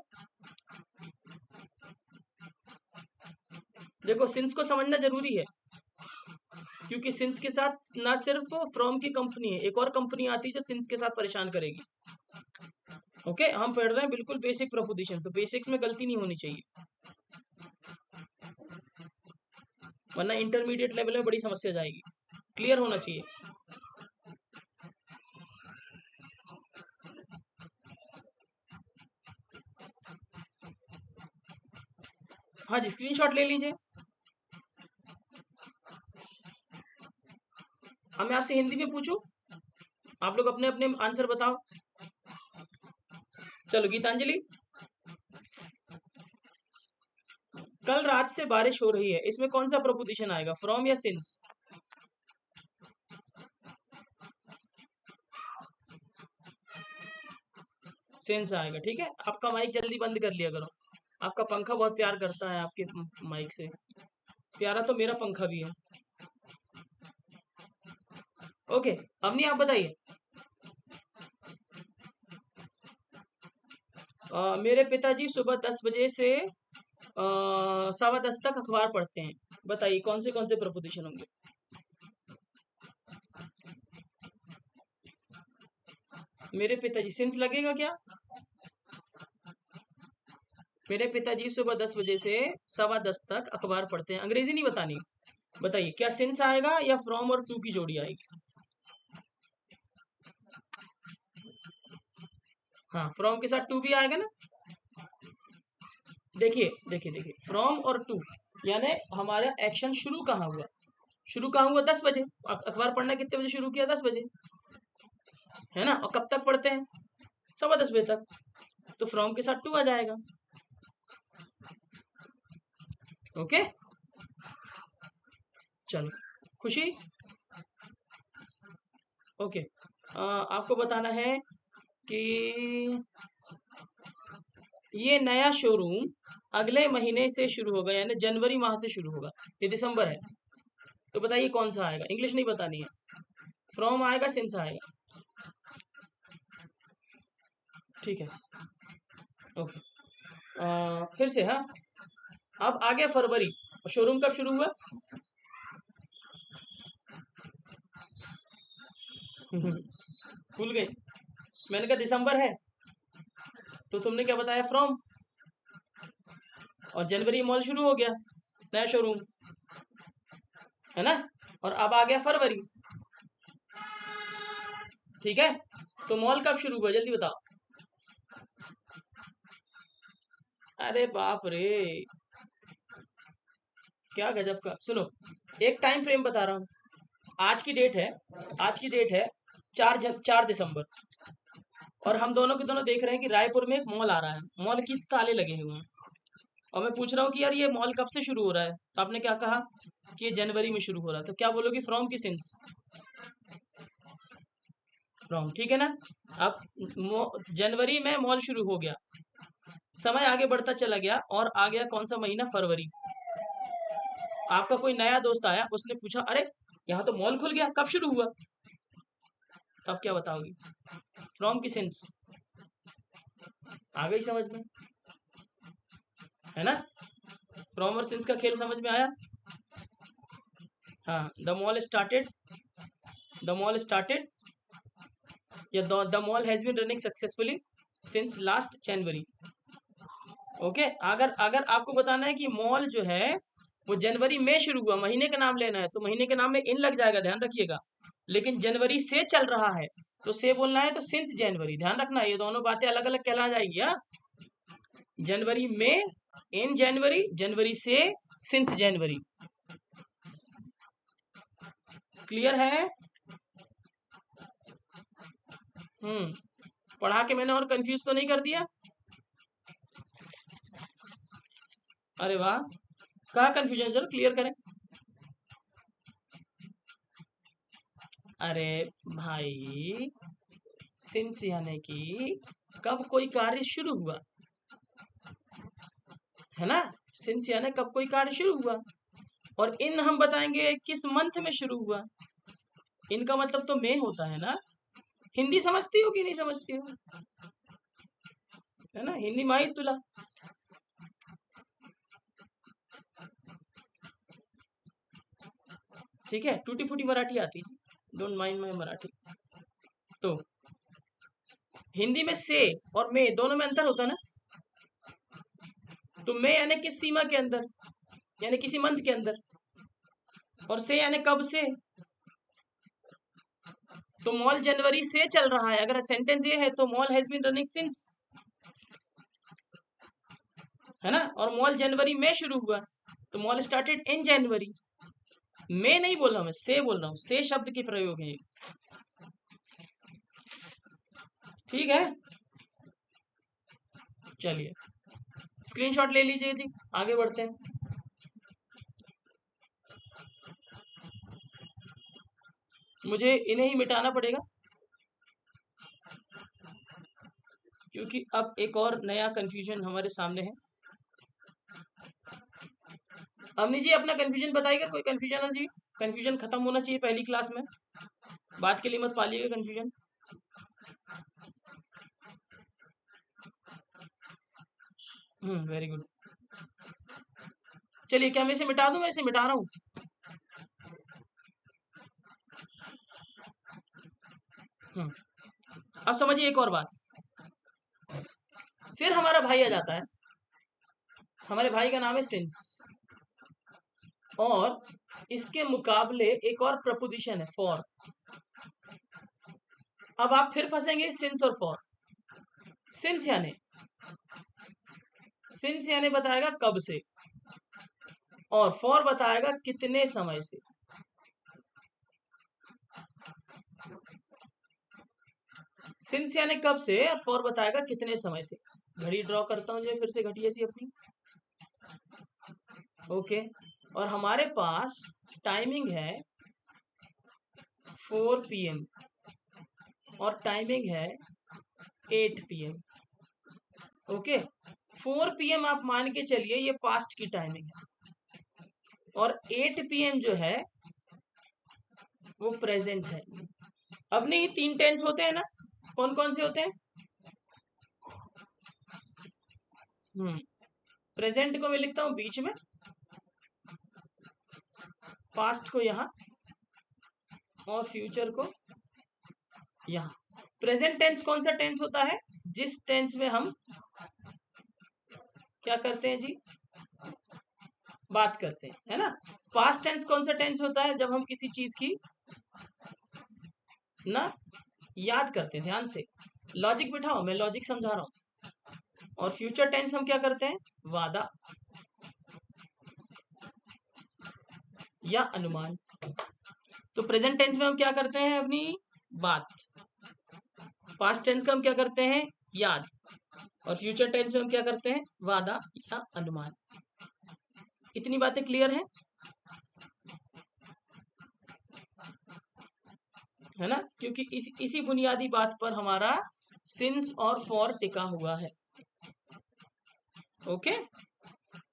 देखो सिंस को समझना जरूरी है, क्योंकि सिंस के साथ ना सिर्फ फ्रॉम की कंपनी है, एक और कंपनी आती है जो सिंस के साथ परेशान करेगी। ओके, हम पढ़ रहे हैं बिल्कुल बेसिक प्रपोजिशन, तो बेसिक्स में गलती नहीं होनी चाहिए, वरना इंटरमीडिएट लेवल में बड़ी समस्या जाएगी। क्लियर होना चाहिए। हाँ जी, स्क्रीनशॉट ले लीजिए। अब मैं आपसे हिंदी में पूछूं, आप लोग अपने अपने आंसर बताओ। चलो गीतांजलि, कल रात से बारिश हो रही है, इसमें कौन सा प्रपोजिशन आएगा, फ्रॉम या सिंस? सिंस आएगा। ठीक है, आपका माइक जल्दी बंद कर लिया करो, आपका पंखा बहुत प्यार करता है आपके माइक से, प्यारा तो मेरा पंखा भी है। ओके, अवनी आप बताइए। मेरे पिताजी सुबह 10 बजे से 10:15 तक अखबार पढ़ते हैं। बताइए कौन से प्रपोजिशन होंगे? मेरे पिताजी, सिंस लगेगा क्या? मेरे पिताजी सुबह 10 बजे से 10:15 तक अखबार पढ़ते हैं। अंग्रेजी नहीं बतानी। बताइए क्या सिंस आएगा या फ्रॉम और टू की जोड़ी आएगी? हाँ, फ्रॉम के साथ टू भी आएगा ना। देखिए देखिए देखिए, फ्रॉम और टू यानी हमारा एक्शन शुरू कहाँ हुआ? शुरू कहाँ हुआ? 10 बजे। अखबार पढ़ना कितने बजे शुरू किया? 10 बजे, है ना। और कब तक पढ़ते हैं? 10:15 बजे तक। तो फ्रॉम के साथ टू आ जाएगा। ओके, चलो, खुशी। ओके, आपको बताना है कि ये नया शोरूम अगले महीने से शुरू होगा, यानी जनवरी माह से शुरू होगा। ये दिसंबर है, तो बताइए कौन सा आएगा? इंग्लिश नहीं बतानी है। फ्रॉम आएगा, सिंस आएगा। ठीक है, ओके। फिर से, हाँ। अब आ गया फरवरी, शोरूम कब शुरू हुआ? भूल गए। मैंने कहा दिसंबर है, तो तुमने क्या बताया? फ्रॉम। और जनवरी मॉल शुरू हो गया, नया शोरूम, है ना। और अब आ गया फरवरी। ठीक है, तो मॉल कब शुरू हुआ? जल्दी बताओ। अरे बाप रे, क्या गजब का। सुनो, एक टाइम फ्रेम बता रहा हूँ। आज की डेट है, आज की डेट है 4 दिसंबर, और हम दोनों के दोनों देख रहे हैं कि रायपुर में एक मॉल आ रहा है। मॉल की ताले लगे हुए हैं, और मैं पूछ रहा हूँ कि यार ये मॉल कब से शुरू हो रहा है? तो आपने क्या कहा कि ये जनवरी में शुरू हो रहा है। तो क्या बोलोगे? फ्रॉम की सिंस? फ्रॉम, ठीक है ना। अब जनवरी में मॉल शुरू हो गया, समय आगे बढ़ता चला गया, और आ गया कौन सा महीना? फरवरी। आपका कोई नया दोस्त आया, उसने पूछा अरे यहाँ तो मॉल खुल गया, कब शुरू हुआ? तब क्या बताओगी? फ्रॉम की सेंस आ गई समझ में, है ना। फ्रॉम और सिंस का खेल समझ में आया। हाँ, द मॉल स्टार्टेड या the mall has been running successfully since last January. Okay, अगर अगर आपको बताना है कि मॉल जो है वो जनवरी में शुरू हुआ, महीने का नाम लेना है, तो महीने के नाम में इन लग जाएगा, ध्यान रखिएगा। लेकिन जनवरी से चल रहा है, तो से बोलना है तो सिंस जनवरी। ध्यान रखना, ये दोनों बातें अलग अलग कहला जाएंगी। हाँ, जनवरी में, इन जनवरी, जनवरी से, सिंस जनवरी। क्लियर है? पढ़ा के मैंने और कंफ्यूज तो नहीं कर दिया? अरे वाह, कहाँ कंफ्यूजन, जरा क्लियर करें। अरे भाई, सिंस यानी कि कब कोई कार्य शुरू हुआ, है ना। सिंस यानी कब कोई कार्य शुरू हुआ, और इन हम बताएंगे किस मंथ में शुरू हुआ। इनका मतलब तो मई होता है ना। हिंदी समझती हो कि नहीं समझती हो? है ना, हिंदी माई तुला। ठीक है, टूटी फूटी मराठी आती है, डोंट माइंड माई मराठी। तो हिंदी में से और मई दोनों में अंतर होता है ना। तो मई यानी किस सीमा के अंदर, यानी किसी मंथ के अंदर, और से यानी कब से। तो मॉल जनवरी से चल रहा है, अगर सेंटेंस ये है तो mall has been running since, है ना। और मॉल जनवरी में शुरू हुआ, तो मॉल स्टार्टेड इन जनवरी। मैं नहीं बोल रहा हूं, मैं से बोल रहा हूं, से शब्द के प्रयोग है। ठीक है, चलिए स्क्रीनशॉट ले लीजिए थी, आगे बढ़ते हैं। मुझे इन्हें ही मिटाना पड़ेगा, क्योंकि अब एक और नया कंफ्यूजन हमारे सामने है। अवनी जी अपना कंफ्यूजन बताइएगा, कोई कंफ्यूजन है जी? कंफ्यूजन खत्म होना चाहिए पहली क्लास में, बात के लिए मत पालिएगा कंफ्यूजन। Very good. चलिए, क्या मैं इसे मिटा दूं? मैं इसे मिटा रहा हूँ। अब समझिए एक और बात, फिर हमारा भाई आ जाता है, हमारे भाई का नाम है सिंस, और इसके मुकाबले एक और प्रपोजिशन है फॉर। अब आप फिर फंसेंगे सिंस और फॉर। सिंस यानी बताएगा कब से, और फॉर बताएगा कितने समय से। सिंस यानी कब से और फॉर बताएगा कितने समय से। घड़ी ड्रॉ करता हूं जो फिर से घटिया सी अपनी। ओके, और हमारे पास टाइमिंग है 4 PM और टाइमिंग है 8 PM। ओके, 4 PM आप मान के चलिए ये पास्ट की टाइमिंग है, और 8 PM जो है वो प्रेजेंट है। अब नहीं, 3 टेंस होते हैं ना, कौन कौन से होते हैं? प्रेजेंट को मैं लिखता हूं बीच में, पास्ट को यहां, और फ्यूचर को यहां। प्रेजेंट टेंस कौन सा टेंस होता है? जिस टेंस में हम क्या करते हैं जी? बात करते हैं, है ना। पास्ट टेंस कौन सा टेंस होता है? जब हम किसी चीज की ना याद करते हैं। ध्यान से लॉजिक बिठाओ, मैं लॉजिक समझा रहा हूं। और फ्यूचर टेंस हम क्या करते हैं? वादा या अनुमान। तो प्रेजेंट टेंस में हम क्या करते हैं? अपनी बात। पास्ट टेंस का हम क्या करते हैं? याद। और फ्यूचर टेंस में हम क्या करते हैं? वादा या अनुमान। इतनी बातें क्लियर हैं, है ना? क्योंकि इसी बुनियादी बात पर हमारा सिंस और फॉर टिका हुआ है। ओके,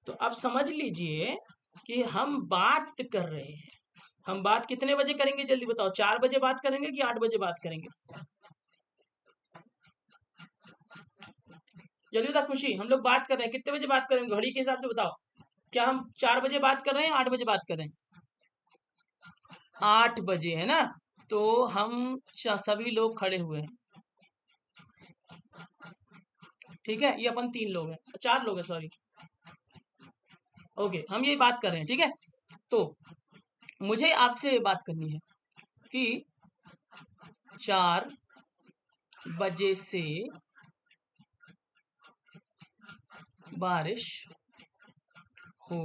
तो अब समझ लीजिए कि हम बात कर रहे हैं। हम बात कितने बजे करेंगे जल्दी बताओ? 4 बजे बात करेंगे कि 8 बजे बात करेंगे? जल्दी बता खुशी, हम लोग बात कर रहे हैं, कितने बजे बात करेंगे घड़ी के हिसाब से बताओ? क्या हम 4 बजे बात कर रहे हैं, 8 बजे बात कर रहे हैं? 8 बजे, है ना? तो हम सभी लोग खड़े हुए हैं, ठीक है। ये अपन 3 लोग हैं, 4 लोग हैं, सॉरी। ओके, हम ये बात कर रहे हैं, ठीक है। तो मुझे आपसे ये बात करनी है कि 4 बजे से बारिश हो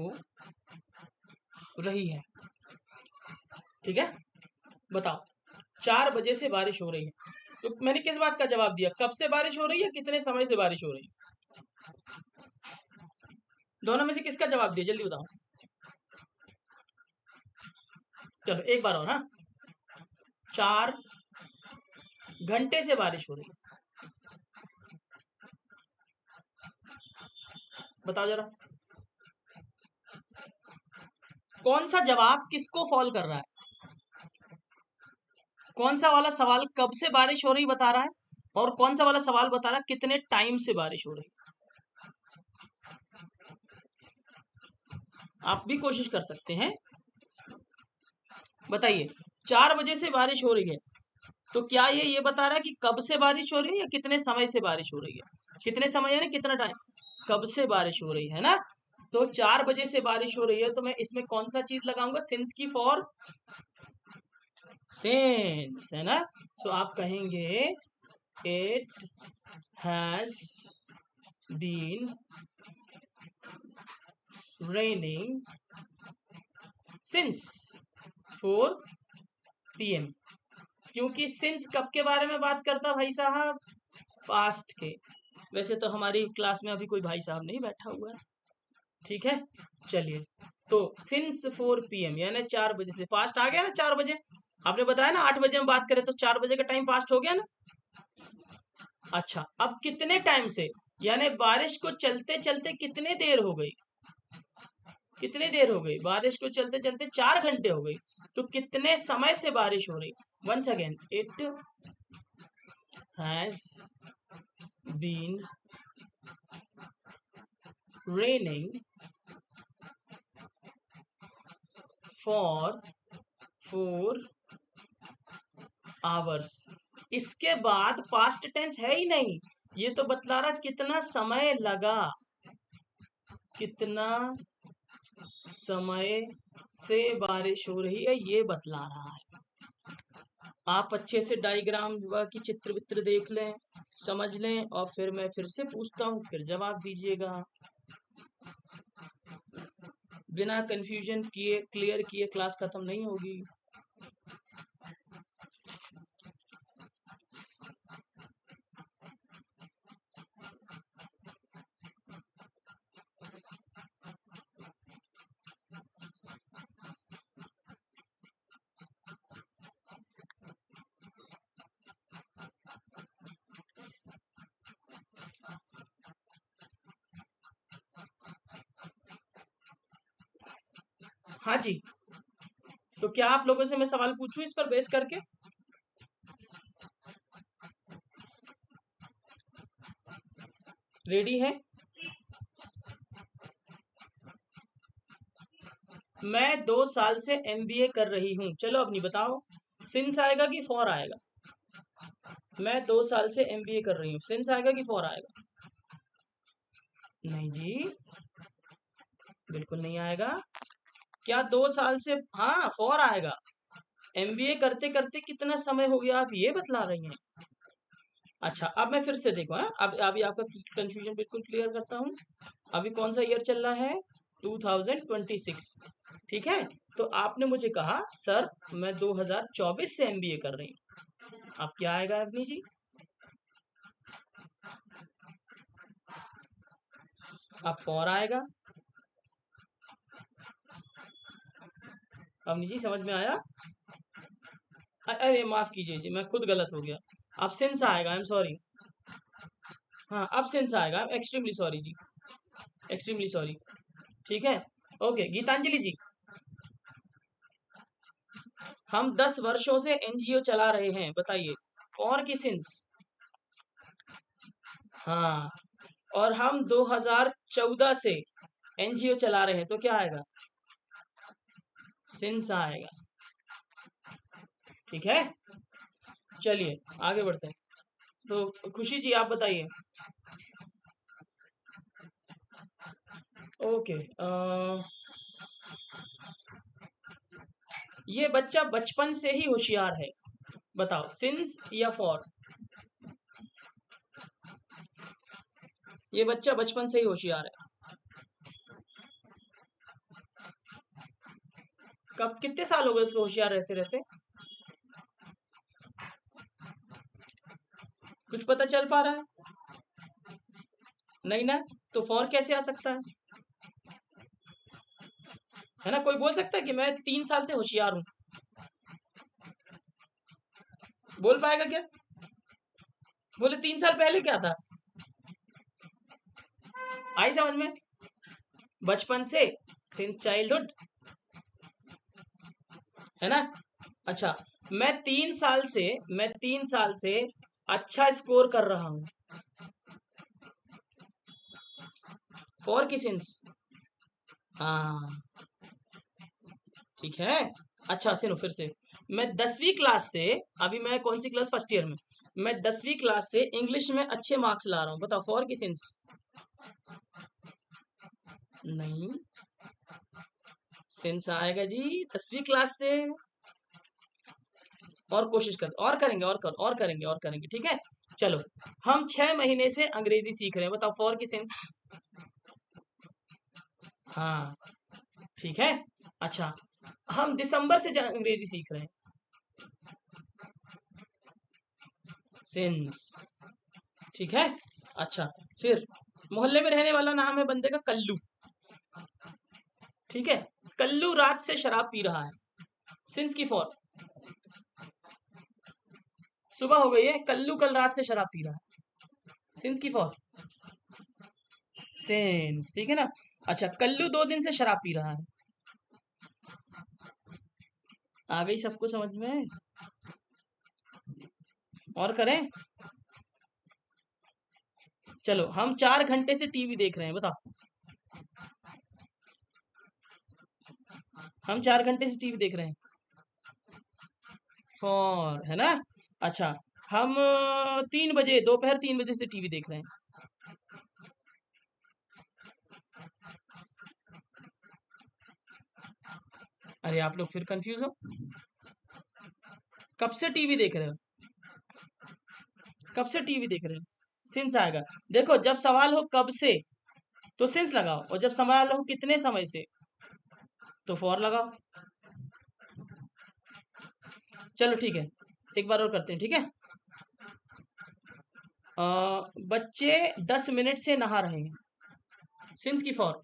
रही है, ठीक है। बताओ, 4 बजे से बारिश हो रही है, तो मैंने किस बात का जवाब दिया? कब से बारिश हो रही है, कितने समय से बारिश हो रही है? दोनों में से किसका जवाब दिया? जल्दी बताओ। चलो एक बार और, हाँ। 4 घंटे से बारिश हो रही है, बताओ जरा। कौन सा जवाब किसको फॉल कर रहा है? कौन सा वाला सवाल कब से बारिश हो रही बता रहा है, और कौन सा वाला सवाल बता रहा है कितने टाइम से बारिश हो रही है? आप भी कोशिश कर सकते हैं, बताइए। 4 बजे से बारिश हो रही है, तो क्या ये बता रहा है कि कब से बारिश हो रही है या कितने समय से बारिश हो रही है? कितने समय यानी कितना टाइम, कब से बारिश हो रही है ना। तो 4 बजे से बारिश हो रही है, तो मैं इसमें कौन सा चीज लगाऊंगा? सिंस की फॉर सिंस, है ना। सो आप कहेंगे it has been raining since 4 PM। क्योंकि सिंस कब के बारे में बात करता भाई साहब? पास्ट के। वैसे तो हमारी क्लास में अभी कोई भाई साहब नहीं बैठा हुआ है, ठीक है। चलिए, तो सिंस 4 PM यानी 4 बजे से, पास्ट आ गया ना 4 बजे। आपने बताया ना 8 बजे हम बात करें, तो 4 बजे का टाइम पास्ट हो गया ना। अच्छा, अब कितने टाइम से, यानी बारिश को चलते चलते कितने देर हो गई? कितनी देर हो गई बारिश को चलते चलते? 4 घंटे हो गई। तो कितने समय से बारिश हो रही? Once again, it has been raining for 4 hours इसके बाद पास्ट टेंस है ही नहीं, ये तो बतला रहा कितना समय लगा, कितना समय से बारिश हो रही है ये बतला रहा है। आप अच्छे से डायग्राम की चित्र वित्र देख लें, समझ लें, और फिर मैं फिर से पूछता हूँ, फिर जवाब दीजिएगा। बिना कंफ्यूजन किए, क्लियर किए क्लास खत्म नहीं होगी। हाँ जी, तो क्या आप लोगों से मैं सवाल पूछूं इस पर बेस करके? रेडी है? मैं 2 साल से एमबीए कर रही हूँ। चलो अपनी बताओ, सिंस आएगा कि फॉर आएगा? मैं 2 साल से एमबीए कर रही हूँ, सिंस आएगा कि फॉर आएगा? नहीं जी, बिल्कुल नहीं आएगा। क्या 2 साल से, हाँ फॉर आएगा। एमबीए करते करते कितना समय हो गया आप ये बतला रही हैं। अच्छा अब मैं फिर से देखो, हाँ अब अभी आपका कंफ्यूजन बिल्कुल क्लियर करता हूँ। अभी कौन सा ईयर चल रहा है? 2026, ठीक है। तो आपने मुझे कहा सर मैं 2024 से एमबीए कर रही हूँ, अब क्या आएगा अवनी जी? अब फॉर आएगा। अवनी जी समझ में आया? अरे माफ कीजिए जी, मैं खुद गलत हो गया। अब सिंस आएगा, आई एम सॉरी। हाँ अब सिंस आएगा, आई एम एक्सट्रीमली सॉरी जी, एक्सट्रीमली सॉरी। ठीक है, ओके गीतांजलि जी, हम 10 वर्षों से एनजीओ चला रहे हैं, बताइए फॉर की सिंस? हाँ, और हम 2014 से एनजीओ चला रहे हैं, तो क्या आएगा? सिंस आएगा। ठीक है, चलिए आगे बढ़ते हैं। तो खुशी जी आप बताइए। ओके, ये बच्चा बचपन से ही होशियार है, बताओ सिंस या फॉर? ये बच्चा बचपन से ही होशियार है, कब कितने साल हो गए उसको होशियार रहते रहते? कुछ पता चल पा रहा है? नहीं ना, तो फॉर कैसे आ सकता है ना? कोई बोल सकता है कि मैं 3 साल से होशियार हूं? बोल पाएगा क्या? बोले 3 साल पहले क्या था? आई समझ में? बचपन से, सिंस चाइल्डहुड, है ना? अच्छा, मैं 3 साल से अच्छा स्कोर कर रहा हूं, फॉर की सिंस? हाँ ठीक है। अच्छा सुनो फिर से, मैं 10वीं क्लास से, अभी मैं कौन सी क्लास, फर्स्ट ईयर में, मैं 10वीं क्लास से इंग्लिश में अच्छे मार्क्स ला रहा हूँ, बताओ फॉर की सिंस? नहीं, सिंस आएगा जी 10वीं क्लास से। और कोशिश कर, और करेंगे, और करेंगे, और करेंगे, ठीक है। चलो, हम 6 महीने से अंग्रेजी सीख रहे हैं, बताओ फॉर की सेंस? हाँ ठीक है। अच्छा, हम दिसंबर से अंग्रेजी सीख रहे हैं, सिंस, ठीक है। अच्छा, फिर मोहल्ले में रहने वाला नाम है बंदे का कल्लू, ठीक है। कल्लू रात से शराब पी रहा है, सिंस की फॉर? सुबह हो गई है, कल्लू कल रात से शराब पी रहा है, सिंस की फॉर? सिंस, ठीक है ना। अच्छा, कल्लू 2 दिन से शराब पी रहा है, आ गई सबको समझ में? और करें? चलो, हम 4 घंटे से टीवी देख रहे हैं, बताओ हम 4 घंटे से टीवी देख रहे हैं, फॉर, है ना। अच्छा, हम 3 बजे, दोपहर 3 बजे से टीवी देख रहे हैं। अरे आप लोग फिर कंफ्यूज हो, कब से टीवी देख रहे हो, कब से टीवी देख रहे हो? सिंस आएगा। देखो जब सवाल हो कब से तो सिंस लगाओ, और जब सवाल हो कितने समय से तो फॉर लगाओ। चलो ठीक है, एक बार और करते हैं, ठीक है। बच्चे 10 मिनट से नहा रहे हैं, सिंस की फॉर,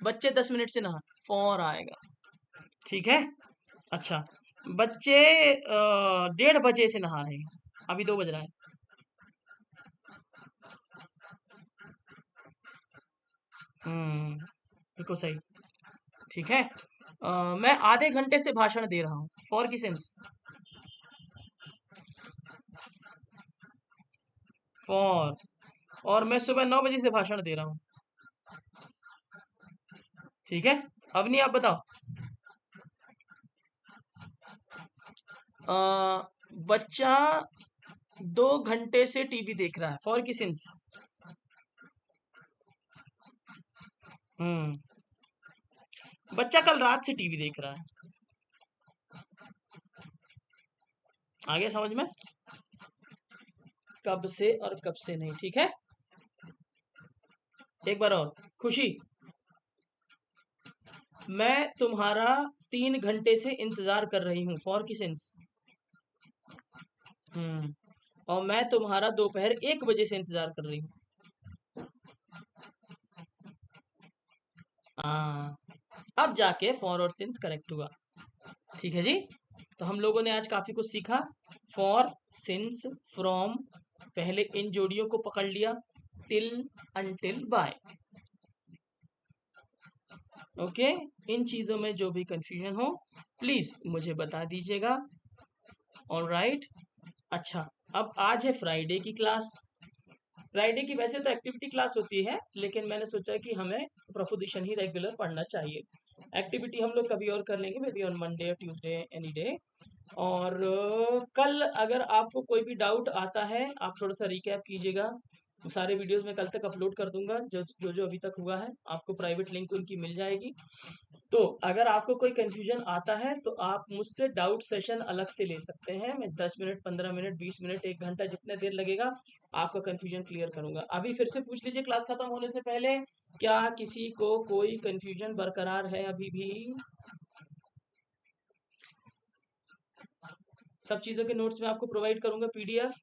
बच्चे 10 मिनट से नहा, फॉर आएगा, ठीक है। अच्छा, बच्चे 1:30 बजे से नहा रहे हैं, अभी 2 बज रहा है। बिल्कुल सही, ठीक है। मैं आधे घंटे से भाषण दे रहा हूँ, फॉर की सेंस, फॉर। और मैं सुबह 9 बजे से भाषण दे रहा हूँ, ठीक है। अब नहीं, आप बताओ। बच्चा 2 घंटे से टीवी देख रहा है, फॉर की सेंस। हम्म बच्चा कल रात से टीवी देख रहा है, आगे समझ में, कब से और कब से नहीं, ठीक है। एक बार और, खुशी, मैं तुम्हारा 3 घंटे से इंतजार कर रही हूँ, फॉर की सेंस। हम्म और मैं तुम्हारा दोपहर 1 बजे से इंतजार कर रही हूँ। हाँ, अब जाके फॉर और सिंस करेक्ट हुआ, ठीक है जी। तो हम लोगों ने आज काफी कुछ सीखा। फॉर, सिंस, फ्रॉम, पहले इन जोड़ियों को पकड़ लिया, टिल, अनटिल, बाय। ओके, इन चीजों में जो भी कंफ्यूजन हो प्लीज मुझे बता दीजिएगा। ऑलराइट, अच्छा, अब आज है फ्राइडे की क्लास। फ्राइडे की वैसे तो एक्टिविटी क्लास होती है, लेकिन मैंने सोचा कि हमें प्रोपोजिशन ही रेगुलर पढ़ना चाहिए। एक्टिविटी हम लोग कभी और कर लेंगे, may be on Monday, Tuesday, any day. और कल अगर आपको कोई भी डाउट आता है, आप थोड़ा सा रिकैप कीजिएगा। सारे वीडियोस मैं कल तक अपलोड कर दूंगा, जो जो जो अभी तक हुआ है, आपको प्राइवेट लिंक उनकी मिल जाएगी। तो अगर आपको कोई कंफ्यूजन आता है तो आप मुझसे डाउट सेशन अलग से ले सकते हैं। मैं 10 मिनट, 15 मिनट, 20 मिनट, 1 घंटा, जितने देर लगेगा आपका कंफ्यूजन क्लियर करूंगा। अभी फिर से पूछ लीजिए क्लास खत्म होने से पहले, क्या किसी को कोई कंफ्यूजन बरकरार है अभी भी? सब चीज़ों के नोट्स मैं आपको प्रोवाइड करूंगा, पीडीएफ,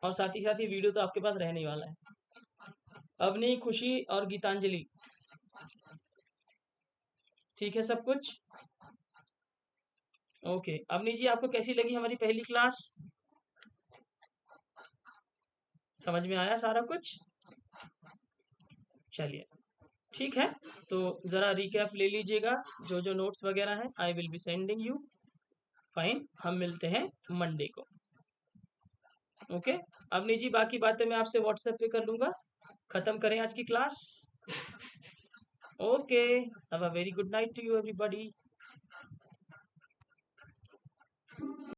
और साथ ही साथ ये वीडियो तो आपके पास रहने ही वाला है। अवनी, खुशी और गीतांजलि, ठीक है सब कुछ? ओके, अवनी जी आपको कैसी लगी हमारी पहली क्लास? समझ में आया सारा कुछ? चलिए, ठीक है। तो ज़रा रिकैप ले लीजिएगा, जो जो नोट्स वगैरह हैं I will be sending you. Fine, हम मिलते हैं मंडे को। ओके, अवनी जी बाकी बातें मैं आपसे व्हाट्सएप पे कर लूँगा। ख़त्म करें आज की class. Okay, have a very good night to you everybody.